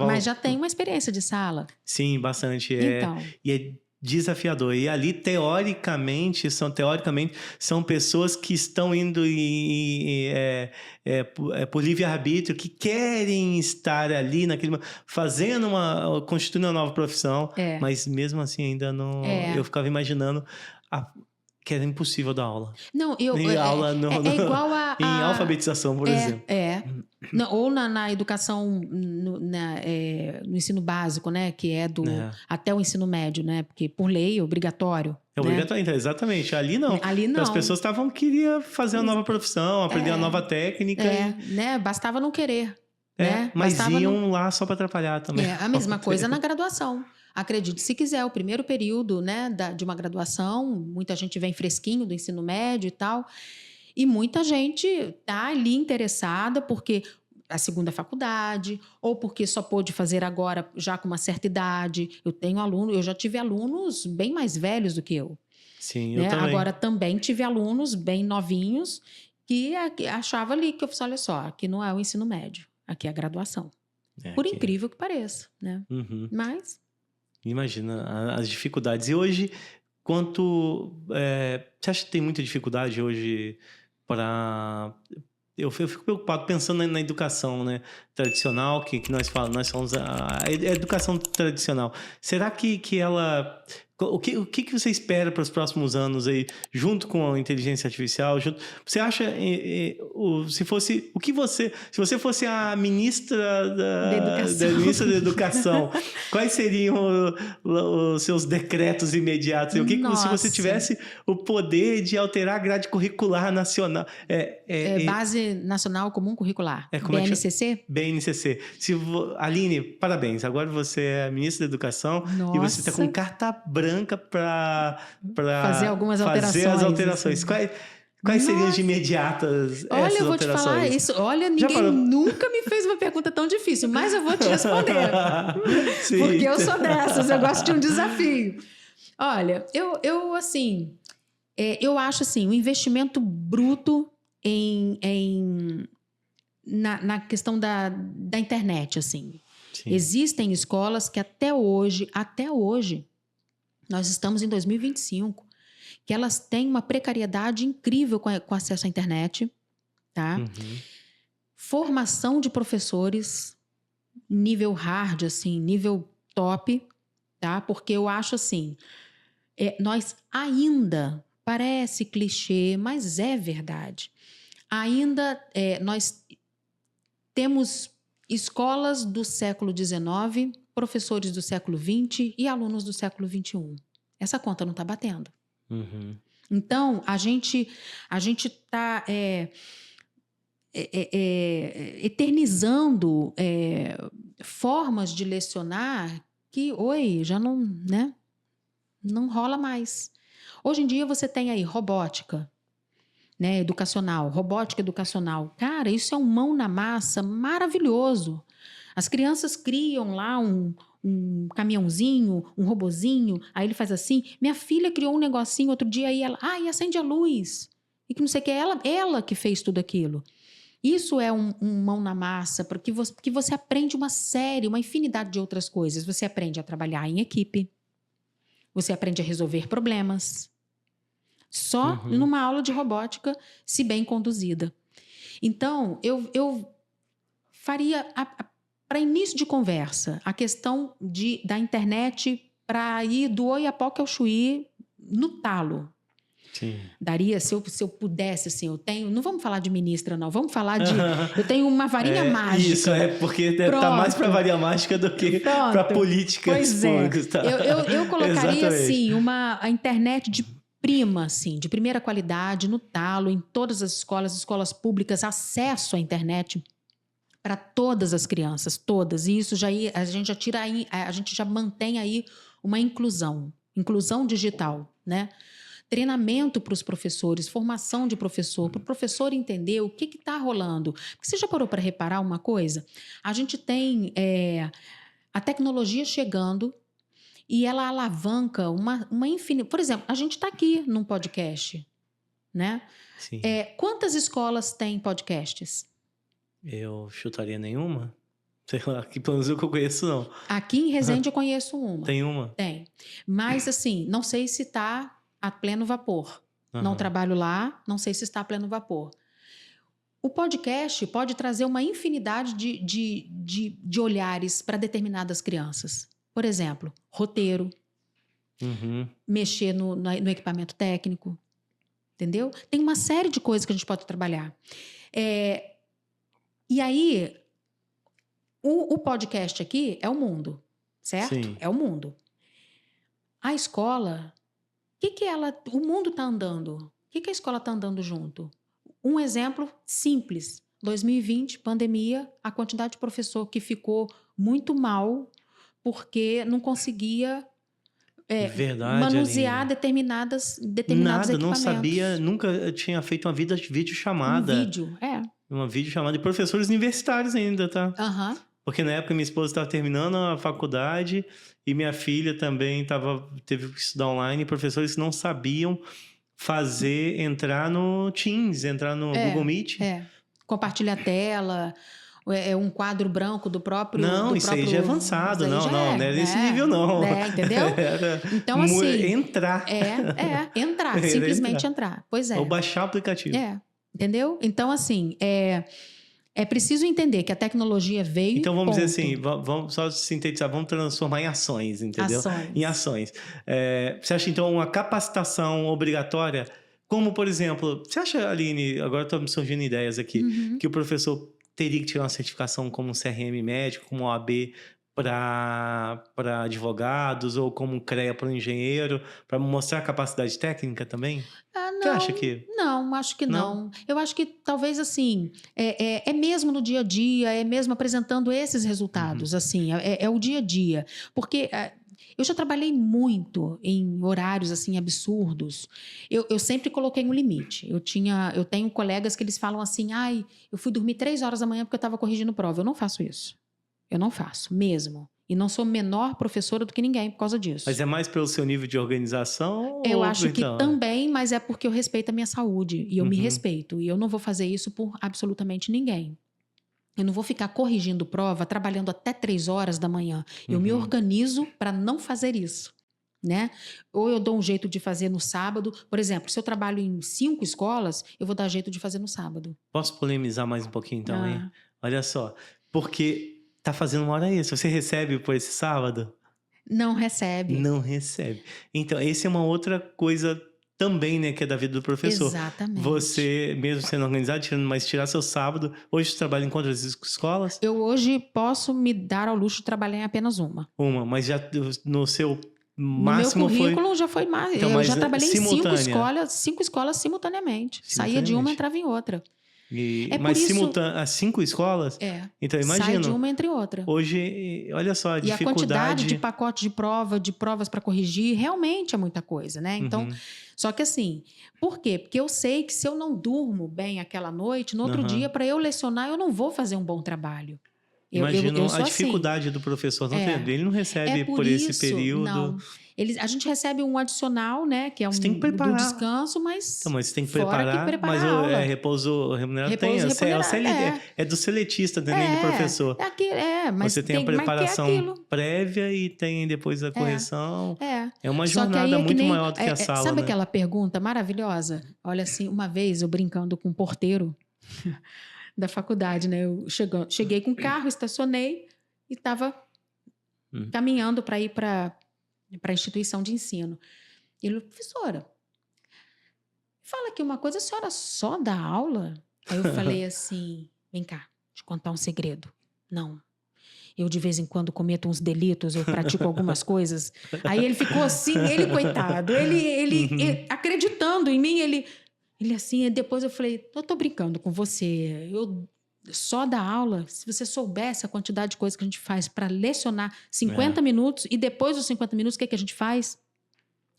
Mas já tem uma experiência de sala. Sim, bastante. Então. E é desafiador. E ali, teoricamente, são pessoas que estão indo por livre-arbítrio, que querem estar ali constituindo uma nova profissão, mas mesmo assim ainda não... Eu ficava imaginando que era impossível dar aula. Não, aula é igual a... em alfabetização, por exemplo. Ou na educação, no ensino básico, né? Que é até o ensino médio, né? Porque por lei é obrigatório. É obrigatório, então, exatamente. Ali não. As pessoas queriam fazer uma nova profissão, aprender uma nova técnica. Né? Bastava não querer. Mas iam lá só para atrapalhar também. A mesma coisa na graduação. Acredite, se quiser, o primeiro período, né, de uma graduação, muita gente vem fresquinho do ensino médio e tal, e muita gente está ali interessada porque a segunda faculdade, ou porque só pôde fazer agora já com uma certa idade. Eu já tive alunos bem mais velhos do que eu. Sim, né? eu também. Agora também tive alunos bem novinhos que achavam ali que eu falei, olha só, aqui não é o ensino médio, aqui é a graduação. Por incrível que pareça, né? Uhum. Mas... Imagina as dificuldades. E hoje, você acha que tem muita dificuldade hoje para... Eu fico preocupado pensando na educação, né, tradicional, que nós falamos a educação tradicional. Será que ela... O que você espera para os próximos anos aí, junto com a inteligência artificial? Você acha, se você fosse a ministra da Educação, quais seriam os seus decretos imediatos? O se você tivesse o poder de alterar a grade curricular nacional? Base Nacional Comum Curricular, BNCC? BNCC. Aline, parabéns. Agora você é a ministra da Educação. Nossa. E você está com carta branca para fazer algumas alterações. Fazer as alterações. Assim. Quais seriam de imediatas essas alterações? Olha, eu vou te falar isso. Olha, ninguém nunca me fez uma pergunta tão difícil, mas eu vou te responder. Porque eu sou dessas, eu gosto de um desafio. Olha, eu acho assim, o investimento bruto na questão da internet, assim. Sim. Existem escolas que até hoje, nós estamos em 2025, que elas têm uma precariedade incrível com acesso à internet, tá? Uhum. Formação de professores, nível hard, assim, nível top, tá? Porque eu acho assim, nós ainda, parece clichê, mas é verdade, ainda nós temos escolas do século XIX, professores do século XX e alunos do século XXI. Essa conta não está batendo. Uhum. Então, a gente está eternizando formas de lecionar que, já não, né? Não rola mais. Hoje em dia você tem aí robótica, né, educacional, robótica educacional. Cara, isso é um mão na massa maravilhoso. As crianças criam lá um caminhãozinho, um robozinho, aí ele faz assim. Minha filha criou um negocinho outro dia, aí ela, e acende a luz. E que não sei o que, ela que fez tudo aquilo. Isso é um mão na massa, porque você aprende uma infinidade de outras coisas. Você aprende a trabalhar em equipe, você aprende a resolver problemas, só numa aula de robótica, se bem conduzida. Então, eu faria, para início de conversa, a questão da internet para ir do Oiapoque ao Chuí no talo. Sim. Daria, se eu pudesse, assim, não vamos falar de ministra, não, vamos falar eu tenho uma varinha mágica. Isso, porque está mais para varinha mágica do que para políticas públicas. Tá? Eu colocaria, assim, a internet de prima, assim, de primeira qualidade, no talo, em todas as escolas públicas, acesso à internet para todas as crianças, todas. E isso a gente já mantém aí uma inclusão digital, né? treinamento para os professores, formação de professor, para o professor entender o que está rolando. Porque você já parou para reparar uma coisa? A gente tem a tecnologia chegando e ela alavanca uma infinidade. Por exemplo, a gente está aqui num podcast, né? Sim. Quantas escolas têm podcasts? Eu chutaria nenhuma. Sei lá, que pelo menos eu que eu conheço, não. Aqui em Resende eu conheço uma. Tem uma? Tem. Mas, assim, não sei se está a pleno vapor. Não trabalho lá, não sei se está a pleno vapor. O podcast pode trazer uma infinidade de olhares para determinadas crianças. Por exemplo, roteiro, mexer no equipamento técnico, entendeu? Tem uma série de coisas que a gente pode trabalhar. E aí, o podcast aqui é o mundo, certo? Sim. É o mundo. A escola, o mundo está andando. O que a escola está andando junto? Um exemplo simples. 2020, pandemia, a quantidade de professor que ficou muito mal porque não conseguia manusear determinados Nada, equipamentos. não sabia, nunca tinha feito uma videochamada. Uma videochamada de professores universitários ainda, tá? Porque na época minha esposa estava terminando a faculdade e minha filha também teve que estudar online. Professores que não sabiam entrar no Teams, entrar no Google Meet. Compartilhar a tela, um quadro branco do próprio... Não, isso aí já é avançado. Não era nesse nível, não. Entendeu? Então, assim... Entrar. Entrar, simplesmente entrar. Pois é. Ou baixar o aplicativo. Entendeu? Então, assim, é preciso entender que a tecnologia veio. Então, vamos dizer assim, vamos só sintetizar, vamos transformar em ações, entendeu? Em ações. Você acha, então, uma capacitação obrigatória? Como, por exemplo, você acha, Aline, agora estão me surgindo ideias aqui, que o professor teria que tirar uma certificação como um CRM médico, como OAB para advogados, ou como um CREA para um engenheiro, para mostrar capacidade técnica também? Não, você acha que... Não, acho que não. Eu acho que talvez, assim, é mesmo no dia a dia, é mesmo apresentando esses resultados, assim, é o dia a dia. Porque eu já trabalhei muito em horários, assim, absurdos. Eu sempre coloquei um limite. Eu tenho colegas que eles falam assim, eu fui dormir 3 horas da manhã porque eu estava corrigindo prova. Eu não faço isso. Eu não faço, mesmo. E não sou menor professora do que ninguém por causa disso. Mas é mais pelo seu nível de organização? Eu acho que também, mas é porque eu respeito a minha saúde. E eu me respeito. E eu não vou fazer isso por absolutamente ninguém. Eu não vou ficar corrigindo prova, trabalhando até 3 horas da manhã. Eu me organizo para não fazer isso, né? Ou eu dou um jeito de fazer no sábado. Por exemplo, se eu trabalho em 5 escolas, eu vou dar jeito de fazer no sábado. Posso polemizar mais um pouquinho também? Olha só, porque... Tá fazendo uma hora extra. Você recebe por esse sábado? Não recebe. Não recebe. Então, essa é uma outra coisa também, né? Que é da vida do professor. Exatamente. Você, mesmo sendo organizado, mas tirar seu sábado. Hoje você trabalha em quantas escolas? Eu hoje posso me dar ao luxo de trabalhar em apenas uma. Mas já no seu máximo no meu currículo já foi mais. Então, eu já trabalhei em 5 escolas simultaneamente. Saía de uma e entrava em outra. Mas simultâneo, as 5 escolas? Então, imagina. Sai de uma entre outra. Hoje, olha só, a dificuldade... E a quantidade de pacote de provas para corrigir, realmente é muita coisa, né? Então, só que assim, por quê? Porque eu sei que se eu não durmo bem aquela noite, no outro dia, para eu lecionar, eu não vou fazer um bom trabalho. Imagino a assim. dificuldade do professor. Ele não recebe por esse período. Não. A gente recebe um adicional, né? Que é um do descanso, mas. Então, mas você tem que preparar. Mas o repouso remunerado tem. É do seletista, nem do professor. Mas você tem a preparação prévia e tem depois a correção. É uma jornada muito maior do que a sala. Sabe né? aquela pergunta maravilhosa? Olha, assim, uma vez eu brincando com um porteiro da faculdade, né? Eu cheguei com o carro, estacionei e estava caminhando para ir para a instituição de ensino. E ele, professora, fala aqui uma coisa, a senhora só dá aula? Aí eu falei assim, vem cá, te contar um segredo. Não. Eu, de vez em quando, cometo uns delitos, eu pratico algumas coisas. Aí ele ficou assim, coitado, ele acreditando em mim, ele assim, depois eu falei, eu tô brincando com você, eu só dar aula, se você soubesse a quantidade de coisa que a gente faz para lecionar 50 minutos, e depois dos 50 minutos, o que a gente faz?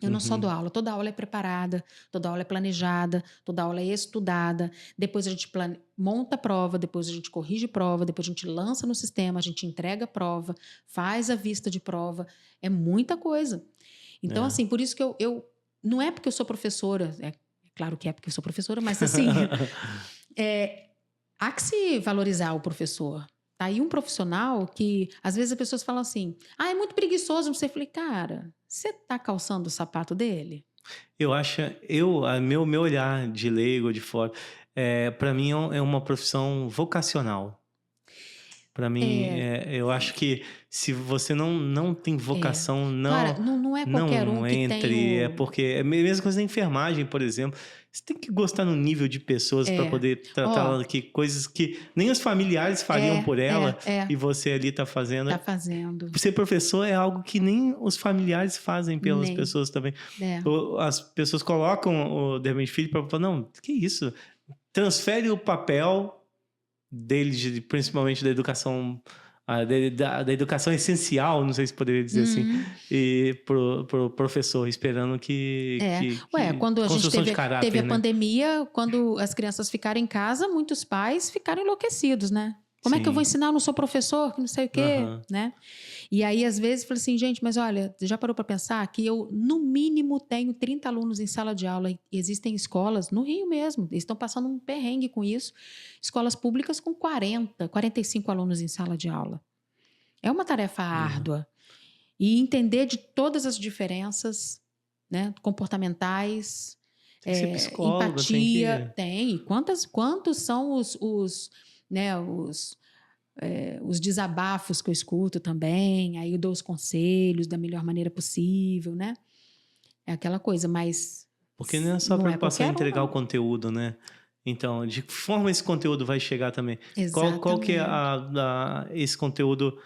Eu não só dou aula, toda aula é preparada, toda aula é planejada, toda aula é estudada. Depois a gente monta a prova, depois a gente corrige prova, depois a gente lança no sistema, a gente entrega a prova, faz a vista de prova. É muita coisa. Então, assim, por isso que eu não é porque eu sou professora, é claro que é porque eu sou professora, mas assim, há que se valorizar o professor. Tá aí um profissional que, às vezes, as pessoas falam assim, é muito preguiçoso. Eu falei, cara, você tá calçando o sapato dele? Eu acho, meu olhar de leigo, de fora, para mim é uma profissão vocacional. Para mim, eu acho que se você não tem vocação, Cara, não é qualquer um que entre, tem é porque é a mesma coisa da enfermagem, por exemplo. Você tem que gostar no nível de pessoas para poder tratar aqui coisas que nem os familiares fariam por ela e você ali tá fazendo. Tá fazendo. Ser professor é algo que nem os familiares fazem pelas pessoas também. As pessoas colocam o Derwent Filho para falar, não, que isso? Transfere o papel dele, principalmente da educação, da educação essencial, não sei se poderia dizer assim, e pro professor, esperando que quando a gente teve caráter, a pandemia, quando as crianças ficaram em casa, muitos pais ficaram enlouquecidos, né? Como é que eu vou ensinar? Eu não sou professor, que não sei o quê, né? E aí, às vezes, eu falei assim, gente, mas olha, já parou para pensar que eu, no mínimo, tenho 30 alunos em sala de aula. E existem escolas, no Rio mesmo, eles estão passando um perrengue com isso. Escolas públicas com 40, 45 alunos em sala de aula. É uma tarefa árdua. E entender de todas as diferenças, né, comportamentais, empatia. Tem. Quantos são os desabafos que eu escuto também, aí eu dou os conselhos da melhor maneira possível, né? É aquela coisa, mas... Porque não é só preocupação em entregar o conteúdo, né? Então, de que forma esse conteúdo vai chegar também? Qual que é esse conteúdo?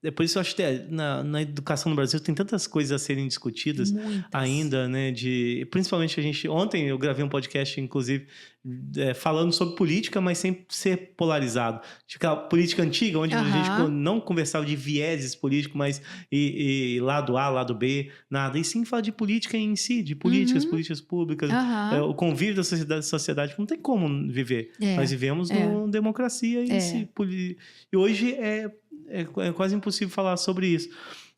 É por isso que eu acho que na educação no Brasil tem tantas coisas a serem discutidas ainda, né? Principalmente ontem eu gravei um podcast, inclusive, falando sobre política, mas sem ser polarizado. Tipo aquela política antiga, onde a gente não conversava de vieses políticos, mas e lado A, lado B, nada. E sim falar de política em si, de políticas públicas, o convívio da sociedade. Não tem como viver. Nós vivemos numa democracia em si. E hoje é quase impossível falar sobre isso.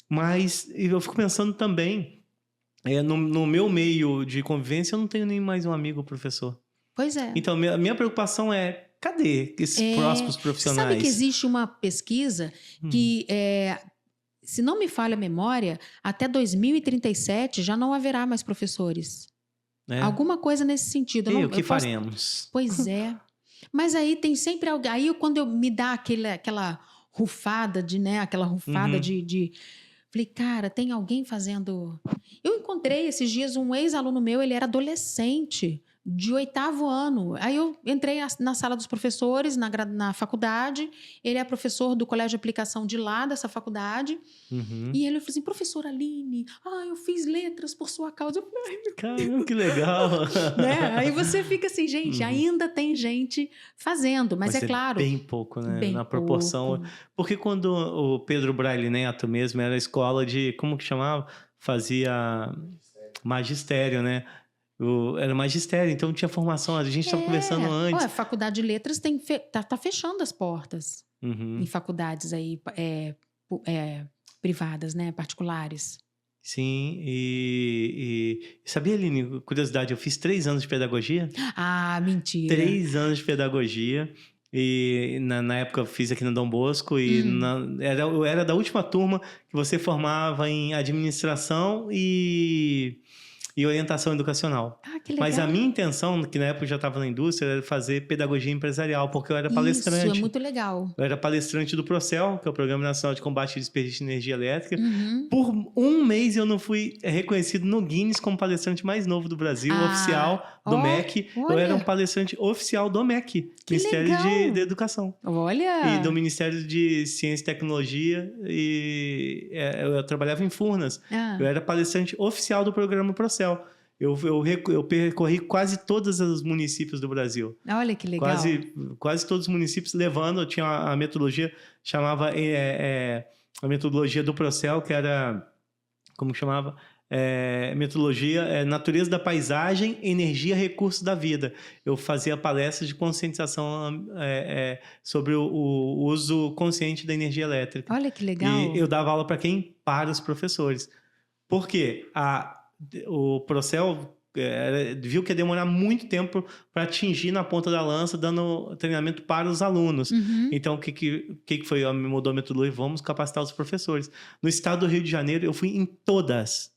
Mas eu fico pensando também, no meu meio de convivência, eu não tenho nem mais um amigo professor. Pois é. Então, a minha preocupação cadê esses próximos profissionais? Sabe que existe uma pesquisa que, se não me falha a memória, até 2037 já não haverá mais professores. Alguma coisa nesse sentido. E o que faremos? Pois é. Mas aí tem sempre alguém... Aí quando me dá aquela rufada aquela rufada de... Falei, cara, tem alguém fazendo... Eu encontrei esses dias um ex-aluno meu, ele era adolescente, de 8º ano. Aí eu entrei na sala dos professores, na faculdade. Ele é professor do colégio de aplicação de lá, dessa faculdade. E ele falou assim, professora Aline, eu fiz letras por sua causa. Eu falei, caramba, que legal. Né? Aí você fica assim, gente, ainda tem gente fazendo, mas é claro... bem pouco, né? Na proporção. Pouco. Porque quando o Pedro Braille Neto mesmo era a escola de... Como que chamava? Fazia magistério, né? Era magistério, então tinha formação. A gente estava conversando antes. A faculdade de letras tá fechando as portas em faculdades aí privadas, né? Particulares. Sim, e sabia, Aline, curiosidade, eu fiz 3 anos de pedagogia. Mentira. 3 anos de pedagogia. E na época eu fiz aqui no Dom Bosco e eu era da última turma que você formava em administração e orientação educacional. Que legal. Mas a minha intenção, que na época eu já estava na indústria, era fazer pedagogia empresarial, porque eu era palestrante. Isso, é muito legal. Eu era palestrante do Procel, que é o Programa Nacional de Combate ao Desperdício de Energia Elétrica. Por um mês eu não fui reconhecido no Guinness como palestrante mais novo do Brasil, oficial do MEC. Olha. Eu era um palestrante oficial do MEC, Ministério de Educação. Olha! E do Ministério de Ciência e Tecnologia. E eu trabalhava em Furnas. Eu era palestrante oficial do Programa Procel. Eu percorri quase todos os municípios do Brasil. Olha que legal. Quase todos os municípios levando. Tinha a metodologia, chamava a metodologia do Procel, que era... Como chamava? metodologia natureza da paisagem, energia, recursos da vida. Eu fazia palestras de conscientização sobre o uso consciente da energia elétrica. Olha que legal. E eu dava aula para quem? Para os professores. Por quê? O Procel viu que ia demorar muito tempo para atingir na ponta da lança, dando treinamento para os alunos. Então, o que foi? Mudou a metodologia, vamos capacitar os professores. No estado do Rio de Janeiro, eu fui em todas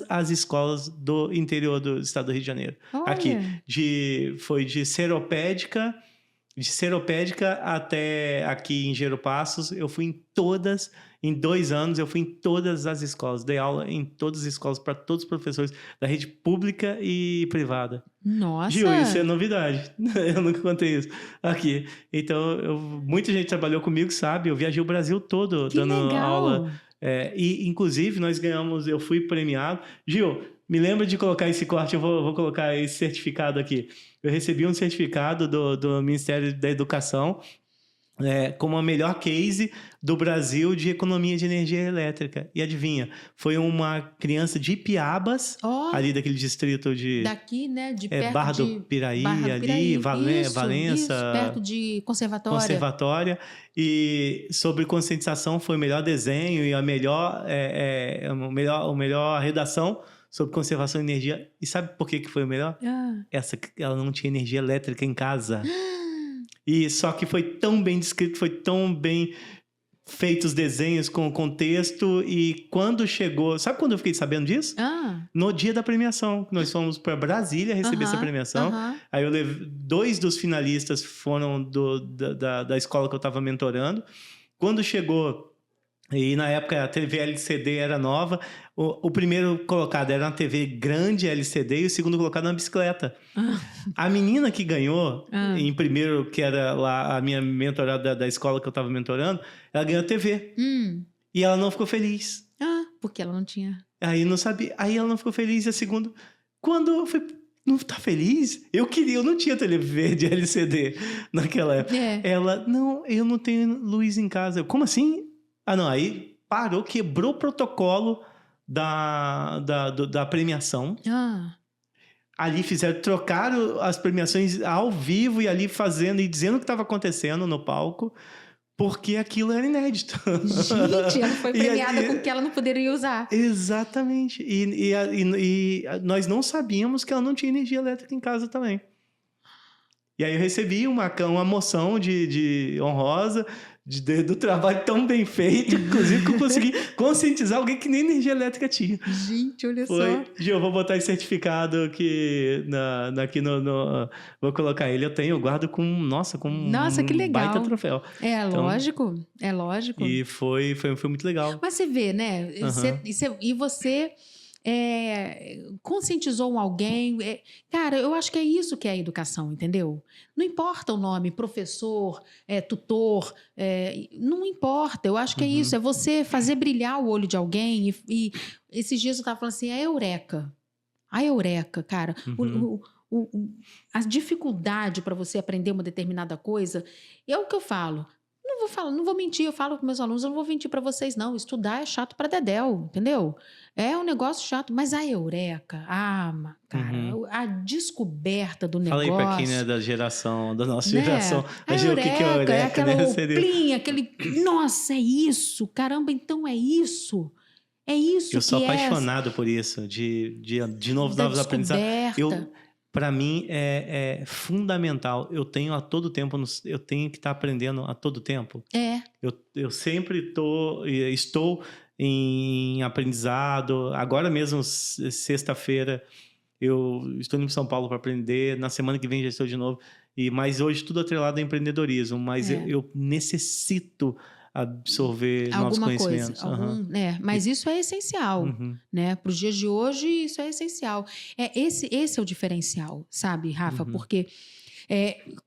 as escolas do interior do estado do Rio de Janeiro. Olha. Aqui, foi de seropédica até aqui em Gero Passos, eu fui em 2 anos, eu fui em todas as escolas, dei aula em todas as escolas para todos os professores da rede pública e privada. Nossa! Gil, isso é novidade. Eu nunca contei isso aqui. Então, muita gente trabalhou comigo, sabe? Eu viajei o Brasil todo dando aula. E, inclusive, nós ganhamos, eu fui premiado. Gil, me lembra de colocar esse corte, eu vou colocar esse certificado aqui. Eu recebi um certificado do Ministério da Educação como a melhor case do Brasil de economia de energia elétrica. E adivinha, foi uma criança de Ipiabas, ali daquele distrito de... Daqui, né? De perto Barra do Piraí, Valença. Isso, perto de Conservatória. E sobre conscientização foi o melhor desenho e a melhor redação sobre conservação de energia. E sabe por que foi o melhor? Ela não tinha energia elétrica em casa. E só que foi tão bem descrito, foi tão bem feito os desenhos com o contexto. E quando chegou... Sabe quando eu fiquei sabendo disso? No dia da premiação. Nós fomos para Brasília receber essa premiação. Aí eu levei... 2 dos finalistas foram da escola que eu estava mentorando. Quando chegou... E na época a TV LCD era nova. O primeiro colocado era uma TV grande LCD e o segundo colocado uma bicicleta. A menina que ganhou, em primeiro, que era lá a minha mentorada da escola que eu estava mentorando, ela ganhou a TV. E ela não ficou feliz. Porque ela não tinha... Aí não sabia. Aí ela não ficou feliz. E a segunda, quando eu fui... Não tá feliz? Eu não tinha TV verde LCD naquela época. Ela, não, eu não tenho luz em casa. Eu, como assim? Não, aí parou, quebrou o protocolo da premiação. Ali trocaram as premiações ao vivo e ali fazendo e dizendo o que estava acontecendo no palco, porque aquilo era inédito. Gente, ela foi premiada com o que ela não poderia usar. Exatamente. E nós não sabíamos que ela não tinha energia elétrica em casa também. E aí eu recebi uma moção de honrosa do trabalho tão bem feito, inclusive que eu consegui conscientizar alguém que nem energia elétrica tinha. Gente, olha só. Gil, eu vou botar esse certificado aqui no vou colocar ele, eu guardo com que legal. Baita troféu. Lógico. E foi muito legal. Mas você vê, né? E você... conscientizou alguém. Cara, eu acho que é isso que é a educação, entendeu? Não importa o nome, professor, tutor, não importa. Eu acho que é isso, é você fazer brilhar o olho de alguém. E esses dias eu estava falando assim, a eureka, cara. A dificuldade para você aprender uma determinada coisa, é o que eu falo. Não vou mentir, eu falo com meus alunos, eu não vou mentir para vocês, não. Estudar é chato para dedéu, entendeu? É um negócio chato, mas a eureka, cara, a descoberta do negócio... Fala aí pra quem é da nossa geração. A eureka, o que é a eureka, aquela oplinha, nossa, é isso, caramba, então é isso. É isso. Eu sou apaixonado por isso, de novo, novos aprendizados. Para mim é fundamental. Eu tenho a todo tempo, eu tenho que estar aprendendo a todo tempo. Eu sempre estou em aprendizado. Agora mesmo, sexta-feira, eu estou indo para São Paulo para aprender. Na semana que vem já estou de novo. Mas hoje tudo atrelado ao empreendedorismo. Mas eu necessito absorver novos conhecimentos. Mas isso é essencial, né? Para os dias de hoje, isso é essencial. Esse é o diferencial, sabe, Rafa? Porque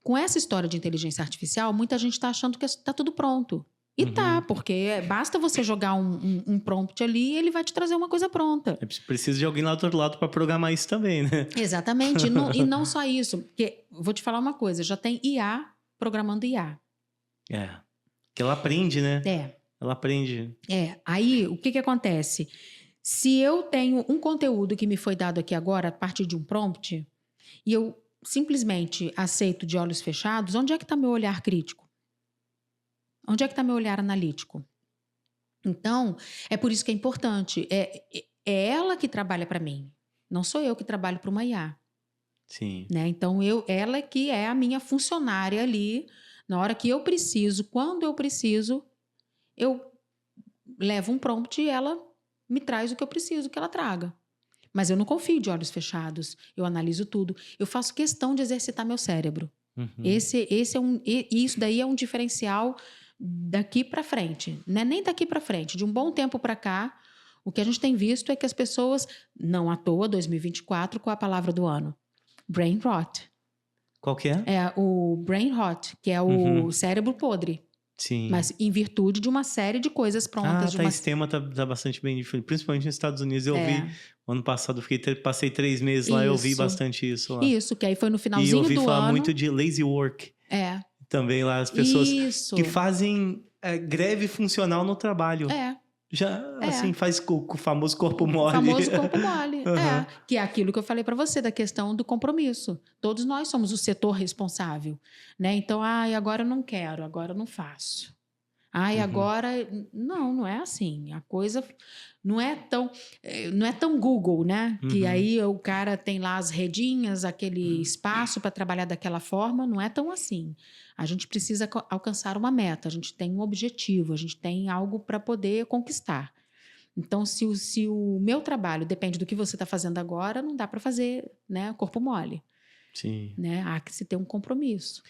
com essa história de inteligência artificial, muita gente está achando que está tudo pronto. E porque basta você jogar um prompt ali e ele vai te trazer uma coisa pronta. Precisa de alguém lá do outro lado para programar isso também, né? Exatamente. E não só isso. Porque, vou te falar uma coisa, já tem IA programando IA. Que ela aprende, né? Ela aprende. Aí, o que acontece? Se eu tenho um conteúdo que me foi dado aqui agora, a partir de um prompt, e eu simplesmente aceito de olhos fechados, onde é que está meu olhar crítico? Onde é que está meu olhar analítico? Então, é por isso que é importante. É ela que trabalha para mim. Não sou eu que trabalho para uma IA. Sim. Né? Então, ela que é a minha funcionária ali. Na hora que eu preciso, quando eu preciso, eu levo um prompt e ela me traz o que eu preciso que ela traga. Mas eu não confio de olhos fechados. Eu analiso tudo. Eu faço questão de exercitar meu cérebro. Uhum. Isso daí é um diferencial daqui para frente. Não é nem daqui para frente. De um bom tempo para cá, o que a gente tem visto é que as pessoas, não à toa, 2024, com a palavra do ano, brain rot. Qual que é? É o brain rot, que é o cérebro podre. Sim. Mas em virtude de uma série de coisas prontas. Esse tema tá bastante bem diferente. Principalmente nos Estados Unidos. Eu vi, ano passado, passei 3 meses lá, eu vi bastante isso lá. Isso, que aí foi no finalzinho do ano. E eu ouvi falar muito de lazy work. Também lá, as pessoas que fazem greve funcional no trabalho. Assim, faz o famoso corpo mole. O famoso corpo mole, que é aquilo que eu falei para você, da questão do compromisso. Todos nós somos o setor responsável, né? Então, agora eu não quero, agora eu não faço. Agora... Não é assim. A coisa não é tão Google, né? Que aí o cara tem lá as redinhas, aquele espaço para trabalhar daquela forma. Não é tão assim. A gente precisa alcançar uma meta, a gente tem um objetivo, a gente tem algo para poder conquistar. Então, se o meu trabalho depende do que você está fazendo agora, não dá para fazer, né, corpo mole. Sim. Né? Há que se ter um compromisso.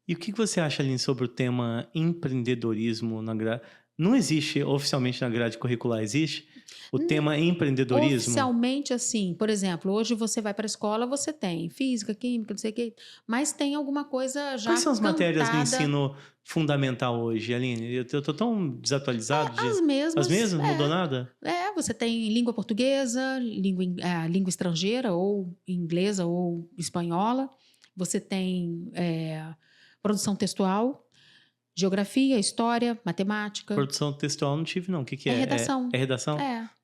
E o que você acha, Aline, sobre o tema empreendedorismo na grade? Não existe oficialmente na grade curricular, existe? O tema empreendedorismo? Oficialmente, assim, por exemplo, hoje você vai para a escola, você tem física, química, não sei o quê, mas tem alguma coisa já Quais são as matérias do cantada. ensino fundamental hoje, Aline? Eu tô tão desatualizado. As mesmas. As mesmas? Não mudou nada? Você tem língua portuguesa, língua estrangeira, ou inglesa ou espanhola. Você tem produção textual, geografia, história, matemática. Produção textual não tive, não. O que é? É redação. É redação?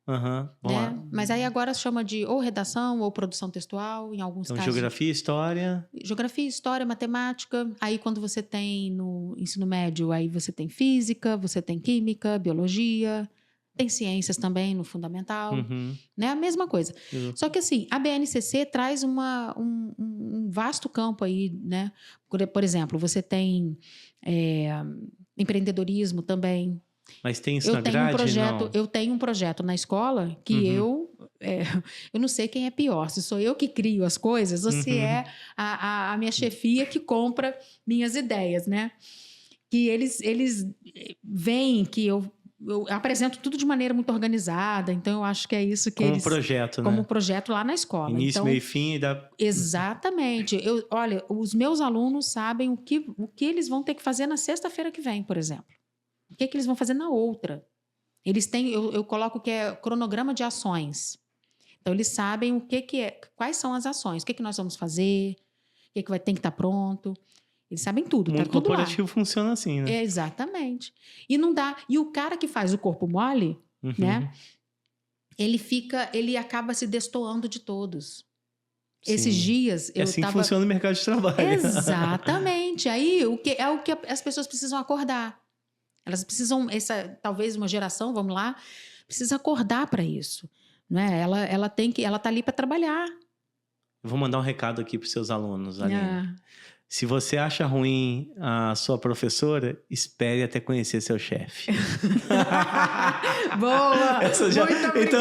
Vamos lá. Mas aí agora se chama de ou redação ou produção textual, em alguns casos. Geografia, história. Geografia, história, matemática. Aí quando você tem no ensino médio, aí você tem física, você tem química, biologia, tem ciências também no fundamental. Né? A mesma coisa. Só que assim, a BNCC traz um vasto campo aí, né? Por exemplo, você tem empreendedorismo também. Mas tem isso na grade? Eu tenho um projeto na escola que eu não sei quem é pior, se sou eu que crio as coisas ou se é a minha chefia que compra minhas ideias, né? Que eles veem que eu apresento tudo de maneira muito organizada, então eu acho que é isso que como projeto, né? Como projeto lá na escola. Início, então, meio e fim. Exatamente. Olha, os meus alunos sabem o que eles vão ter que fazer na sexta-feira que vem, por exemplo. O que eles vão fazer na outra? Eles têm, eu coloco que é cronograma de ações. Então, eles sabem o que é, quais são as ações, o que nós vamos fazer, o que tem que estar pronto. Eles sabem tudo, tá tudo lá. O mundo corporativo funciona assim, né? Exatamente. E não dá. E o cara que faz o corpo mole, né? Ele acaba se destoando de todos. Sim. Esses dias eu assim que funciona o mercado de trabalho. Exatamente. Aí o que as pessoas precisam acordar. Elas precisam, talvez uma geração, vamos lá, precisa acordar para isso, né? Ela tá ali para trabalhar. Eu vou mandar um recado aqui para os seus alunos, Aline. Se você acha ruim a sua professora, espere até conhecer seu chefe. Boa! Muito obrigada. Então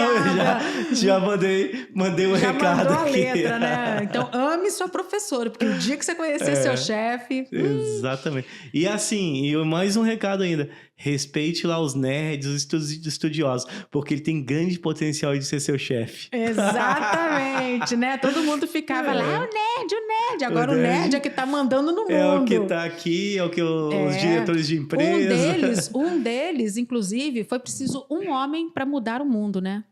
eu já mandei um recado mandou aqui. A letra, né? Então ame sua professora, porque o dia que você conhecer seu chefe... Exatamente. E assim, e mais um recado ainda. Respeite lá os nerds, os estudiosos, porque ele tem grande potencial de ser seu chefe. Exatamente, né? Todo mundo ficava lá, o nerd. Agora o nerd é que tá mandando no mundo. É o que tá aqui, é o que os diretores de empresa... Um deles, inclusive, foi preciso um homem para mudar o mundo, né?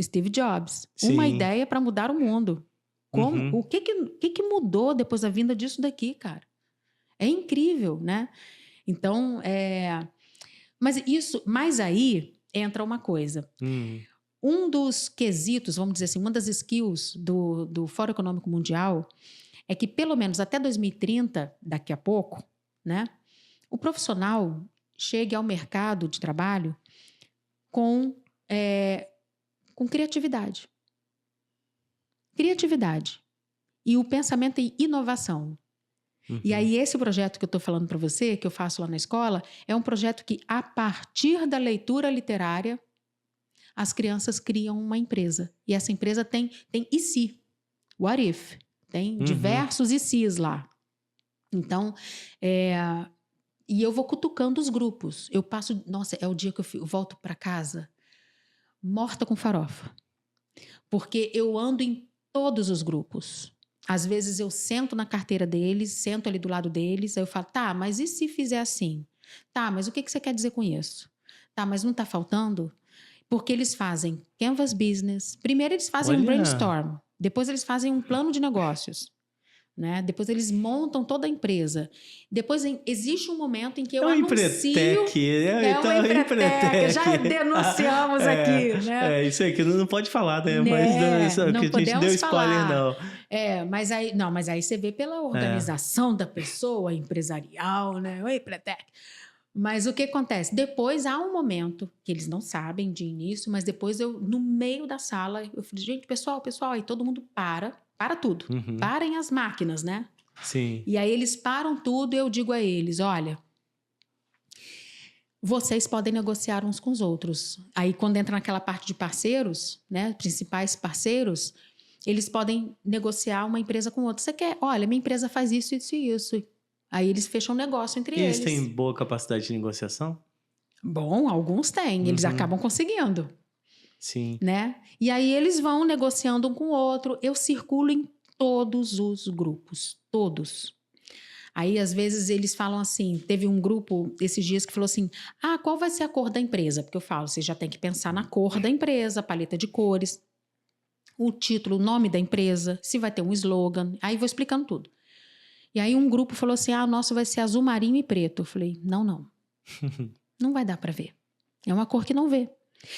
Steve Jobs. Sim. Uma ideia para mudar o mundo. Como? O que mudou depois da vinda disso daqui, cara? É incrível, né? Então, mas aí entra uma coisa. um dos quesitos, vamos dizer assim, uma das skills do Fórum Econômico Mundial é que pelo menos até 2030, daqui a pouco, né, o profissional chegue ao mercado de trabalho com criatividade. Criatividade. E o pensamento em inovação. Uhum. E aí esse projeto que eu estou falando para você, que eu faço lá na escola, é um projeto que, a partir da leitura literária, as crianças criam uma empresa. E essa empresa tem e se? What if? Tem diversos e se's lá. Então, e eu vou cutucando os grupos. Eu passo... Nossa, é o dia que eu volto para casa morta com farofa. Porque eu ando em todos os grupos. Às vezes eu sento na carteira deles, sento ali do lado deles, aí eu falo, tá, mas e se fizer assim? Tá, mas o que você quer dizer com isso? Tá, mas não tá faltando? Porque eles fazem canvas business. Primeiro eles fazem um brainstorm. Depois eles fazem um plano de negócios. Né? Depois eles montam toda a empresa. Depois existe um momento em que eu anuncio... Então, Empretec. Já denunciamos aqui. Né? Isso aí que não pode falar, né? Mas não que a gente deu spoiler, não. Mas aí você vê pela organização da pessoa empresarial, né? O Empretec. Mas o que acontece? Depois há um momento que eles não sabem de início, mas depois eu, no meio da sala, eu falei, gente, pessoal, aí todo mundo para tudo. Parem as máquinas, né? Sim. E aí eles param tudo e eu digo a eles, olha, vocês podem negociar uns com os outros. Aí quando entra naquela parte de parceiros, né, principais parceiros, eles podem negociar uma empresa com outra. Você quer? Olha, minha empresa faz isso, isso e isso. Aí eles fecham um negócio entre eles. E eles têm boa capacidade de negociação? Bom, alguns têm. Eles acabam conseguindo. Sim. Né? E aí eles vão negociando um com o outro. Eu circulo em todos os grupos. Todos. Aí, às vezes, eles falam assim... Teve um grupo esses dias que falou assim... qual vai ser a cor da empresa? Porque eu falo, você já tem que pensar na cor da empresa, paleta de cores, o título, o nome da empresa, se vai ter um slogan. Aí vou explicando tudo. E aí um grupo falou assim, nosso vai ser azul marinho e preto. Eu falei, não. Não vai dar para ver. É uma cor que não vê.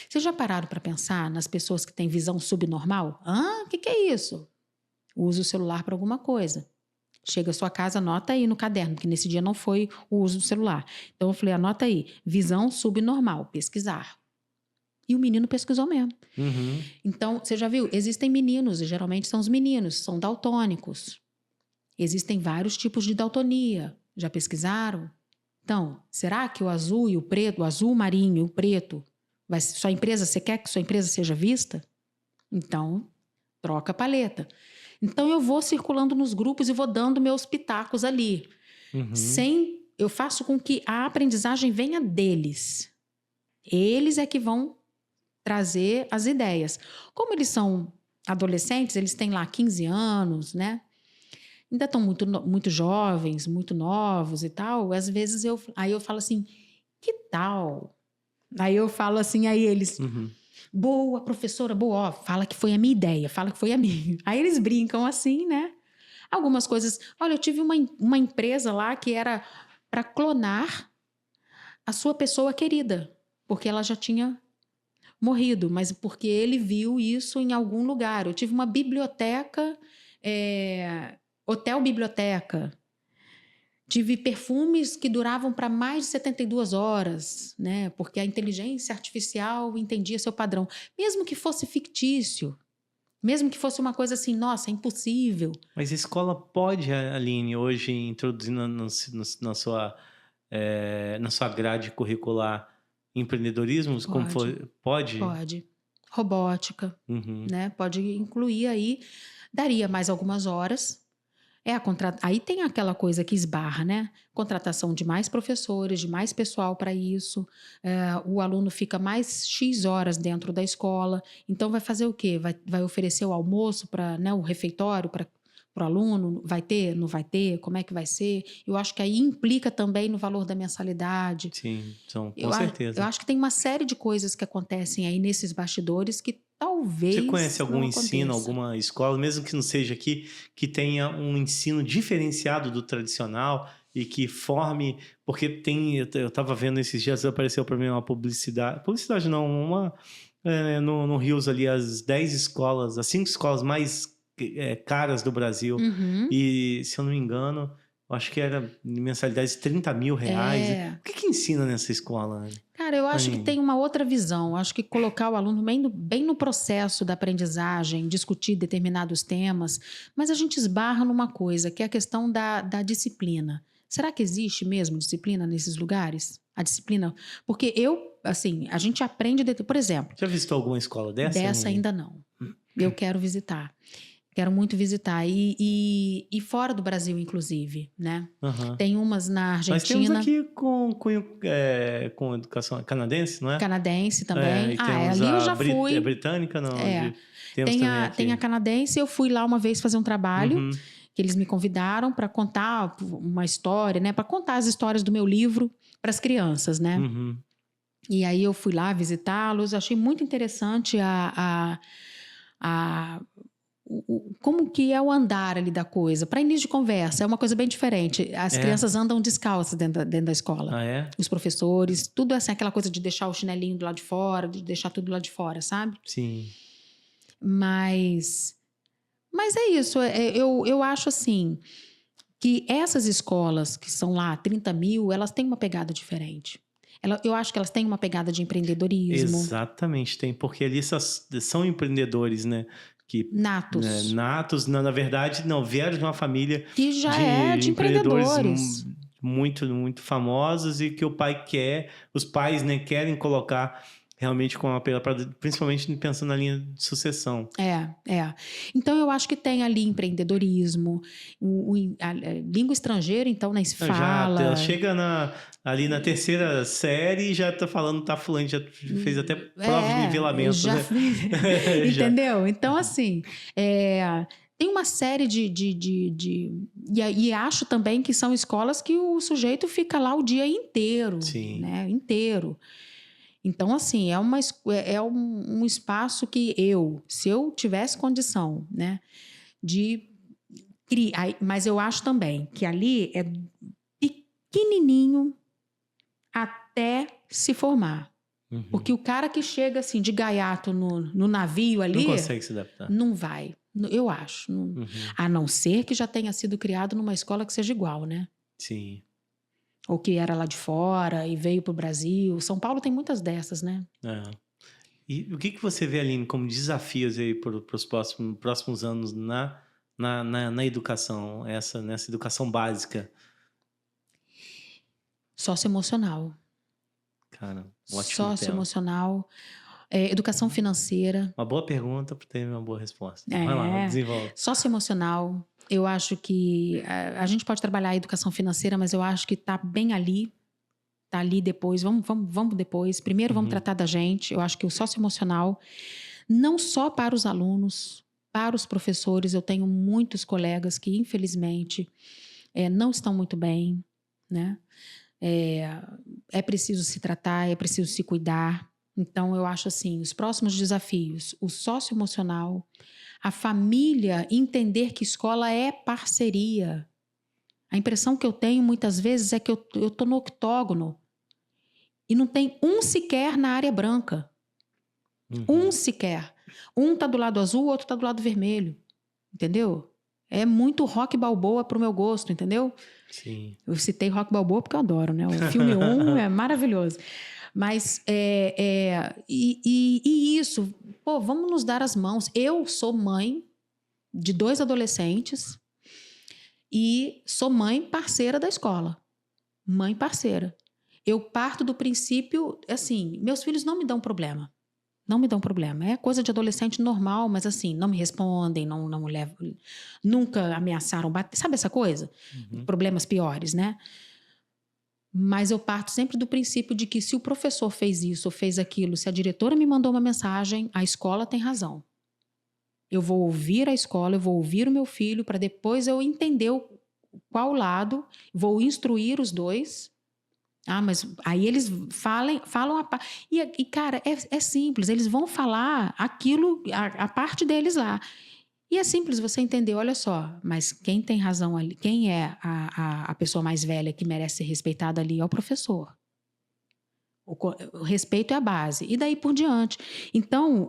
Vocês já pararam para pensar nas pessoas que têm visão subnormal? O que é isso? Usa o celular para alguma coisa. Chega à sua casa, anota aí no caderno, porque nesse dia não foi o uso do celular. Então eu falei, anota aí, visão subnormal, pesquisar. E o menino pesquisou mesmo. Então, você já viu? Existem meninos, e geralmente são os meninos, são daltônicos. Existem vários tipos de daltonia. Já pesquisaram? Então, será que o azul e o preto, o azul marinho e o preto, você quer que sua empresa seja vista? Então, troca a paleta. Então, eu vou circulando nos grupos e vou dando meus pitacos ali. Eu faço com que a aprendizagem venha deles. Eles é que vão trazer as ideias. Como eles são adolescentes, eles têm lá 15 anos, né? Ainda estão muito jovens, muito novos e tal. Às vezes eu falo assim, que tal? Aí eu falo assim, aí eles, boa, professora, boa, fala que foi a minha ideia, fala que foi a minha. Aí eles brincam assim, né? Algumas coisas, olha, eu tive uma empresa lá que era para clonar a sua pessoa querida, porque ela já tinha morrido, mas porque ele viu isso em algum lugar. Eu tive uma biblioteca... hotel-biblioteca. Tive perfumes que duravam para mais de 72 horas, né? Porque a inteligência artificial entendia seu padrão. Mesmo que fosse fictício, mesmo que fosse uma coisa assim, nossa, é impossível. Mas a escola pode, Aline, hoje introduzir na sua grade curricular empreendedorismo? Pode? Pode. Robótica, né? Pode incluir aí, daria mais algumas horas. Aí tem aquela coisa que esbarra, né? Contratação de mais professores, de mais pessoal para isso. O aluno fica mais X horas dentro da escola. Então, vai fazer o quê? Vai oferecer o almoço, né, o refeitório para o aluno? Vai ter? Não vai ter? Como é que vai ser? Eu acho que aí implica também no valor da mensalidade. Sim, com certeza. Eu acho que tem uma série de coisas que acontecem aí nesses bastidores que talvez. Você conhece algum ensino, alguma escola, mesmo que não seja aqui, que tenha um ensino diferenciado do tradicional e que forme... Porque eu estava vendo esses dias, apareceu para mim uma publicidade não, no Rios ali as 10 escolas, as 5 escolas mais caras do Brasil. E, se eu não me engano, eu acho que era mensalidade de R$30 mil. O que ensina nessa escola? Cara, eu acho que tem uma outra visão. Eu acho que colocar o aluno bem no processo da aprendizagem, discutir determinados temas, mas a gente esbarra numa coisa, que é a questão da disciplina. Será que existe mesmo disciplina nesses lugares? A disciplina... Porque a gente aprende... Por exemplo... Já visitou alguma escola dessa? Dessa ainda não. Eu quero visitar. Quero muito visitar. E fora do Brasil, inclusive, né? Tem umas na Argentina. Nós temos aqui com educação canadense, não é? Canadense também. Ali eu já fui. É britânica, não? Tem a canadense. Eu fui lá uma vez fazer um trabalho, que eles me convidaram para contar uma história, né? Para contar as histórias do meu livro para as crianças, né? E aí eu fui lá visitá-los. Achei muito interessante como que é o andar ali da coisa. Para início de conversa, é uma coisa bem diferente. As crianças andam descalças dentro da escola. Os professores, tudo assim, aquela coisa de deixar o chinelinho do lado de fora, de deixar tudo do lado de fora, sabe? Sim. Mas é isso. Eu acho assim, que essas escolas que são lá 30 mil, elas têm uma pegada diferente. Eu acho que elas têm uma pegada de empreendedorismo. Exatamente, tem. Porque ali são empreendedores, né? Natos. Natos, na verdade, não, vieram de uma família que já de empreendedores muito, muito famosos e que os pais, né, querem colocar realmente com apelo, principalmente pensando na linha de sucessão. Então, eu acho que tem ali empreendedorismo, a língua estrangeira, então, na fala. Ela chega ali na terceira série e já tá falando, tá fluente, já fez até prova de nivelamento. Já né? fez. Entendeu? Então, assim, tem uma série e acho também que são escolas que o sujeito fica lá o dia inteiro. Sim. Né? Inteiro. Então, assim, é um espaço que se eu tivesse condição, né, de criar, mas eu acho também que ali é pequenininho até se formar. Porque o cara que chega, assim, de gaiato no navio ali... Não consegue se adaptar. Não vai, eu acho. A não ser que já tenha sido criado numa escola que seja igual, né? Sim. Ou que era lá de fora e veio para o Brasil. São Paulo tem muitas dessas, né? E o que você vê, Aline, como desafios aí para os próximos anos na educação, nessa educação básica? Socioemocional. Cara, ótimo. Socioemocional. Educação financeira. Uma boa pergunta para ter uma boa resposta. Vai lá, desenvolve. Socioemocional. Eu acho que a gente pode trabalhar a educação financeira, mas eu acho que está bem ali. Está ali depois. Vamos depois. Primeiro vamos tratar da gente. Eu acho que o socioemocional, não só para os alunos, para os professores. Eu tenho muitos colegas que, infelizmente, não estão muito bem, né? É preciso se tratar, é preciso se cuidar. Então, eu acho assim, os próximos desafios, o socioemocional, a família entender que escola é parceria. A impressão que eu tenho muitas vezes é que eu estou no octógono e não tem um sequer na área branca. Um sequer. Um está do lado azul, o outro está do lado vermelho. Entendeu? É muito Rock Balboa pro meu gosto, entendeu? Sim. Eu citei Rock Balboa porque eu adoro, né? O filme 1 é maravilhoso. Mas, isso, vamos nos dar as mãos. Eu sou mãe de 2 adolescentes e sou mãe parceira da escola. Mãe parceira. Eu parto do princípio, assim, meus filhos não me dão problema. Não me dão problema. É coisa de adolescente normal, mas assim, não me respondem, não me levam, nunca ameaçaram bater. Sabe essa coisa? Problemas piores, né? Mas eu parto sempre do princípio de que se o professor fez isso ou fez aquilo, se a diretora me mandou uma mensagem, a escola tem razão. Eu vou ouvir a escola, eu vou ouvir o meu filho para depois eu entender qual lado, vou instruir os dois. Mas aí eles falam a parte. E cara, é simples, eles vão falar aquilo, a parte deles lá. E é simples você entender, olha só, mas quem tem razão ali, quem é a pessoa mais velha que merece ser respeitada ali é o professor. O respeito é a base. E daí por diante. Então,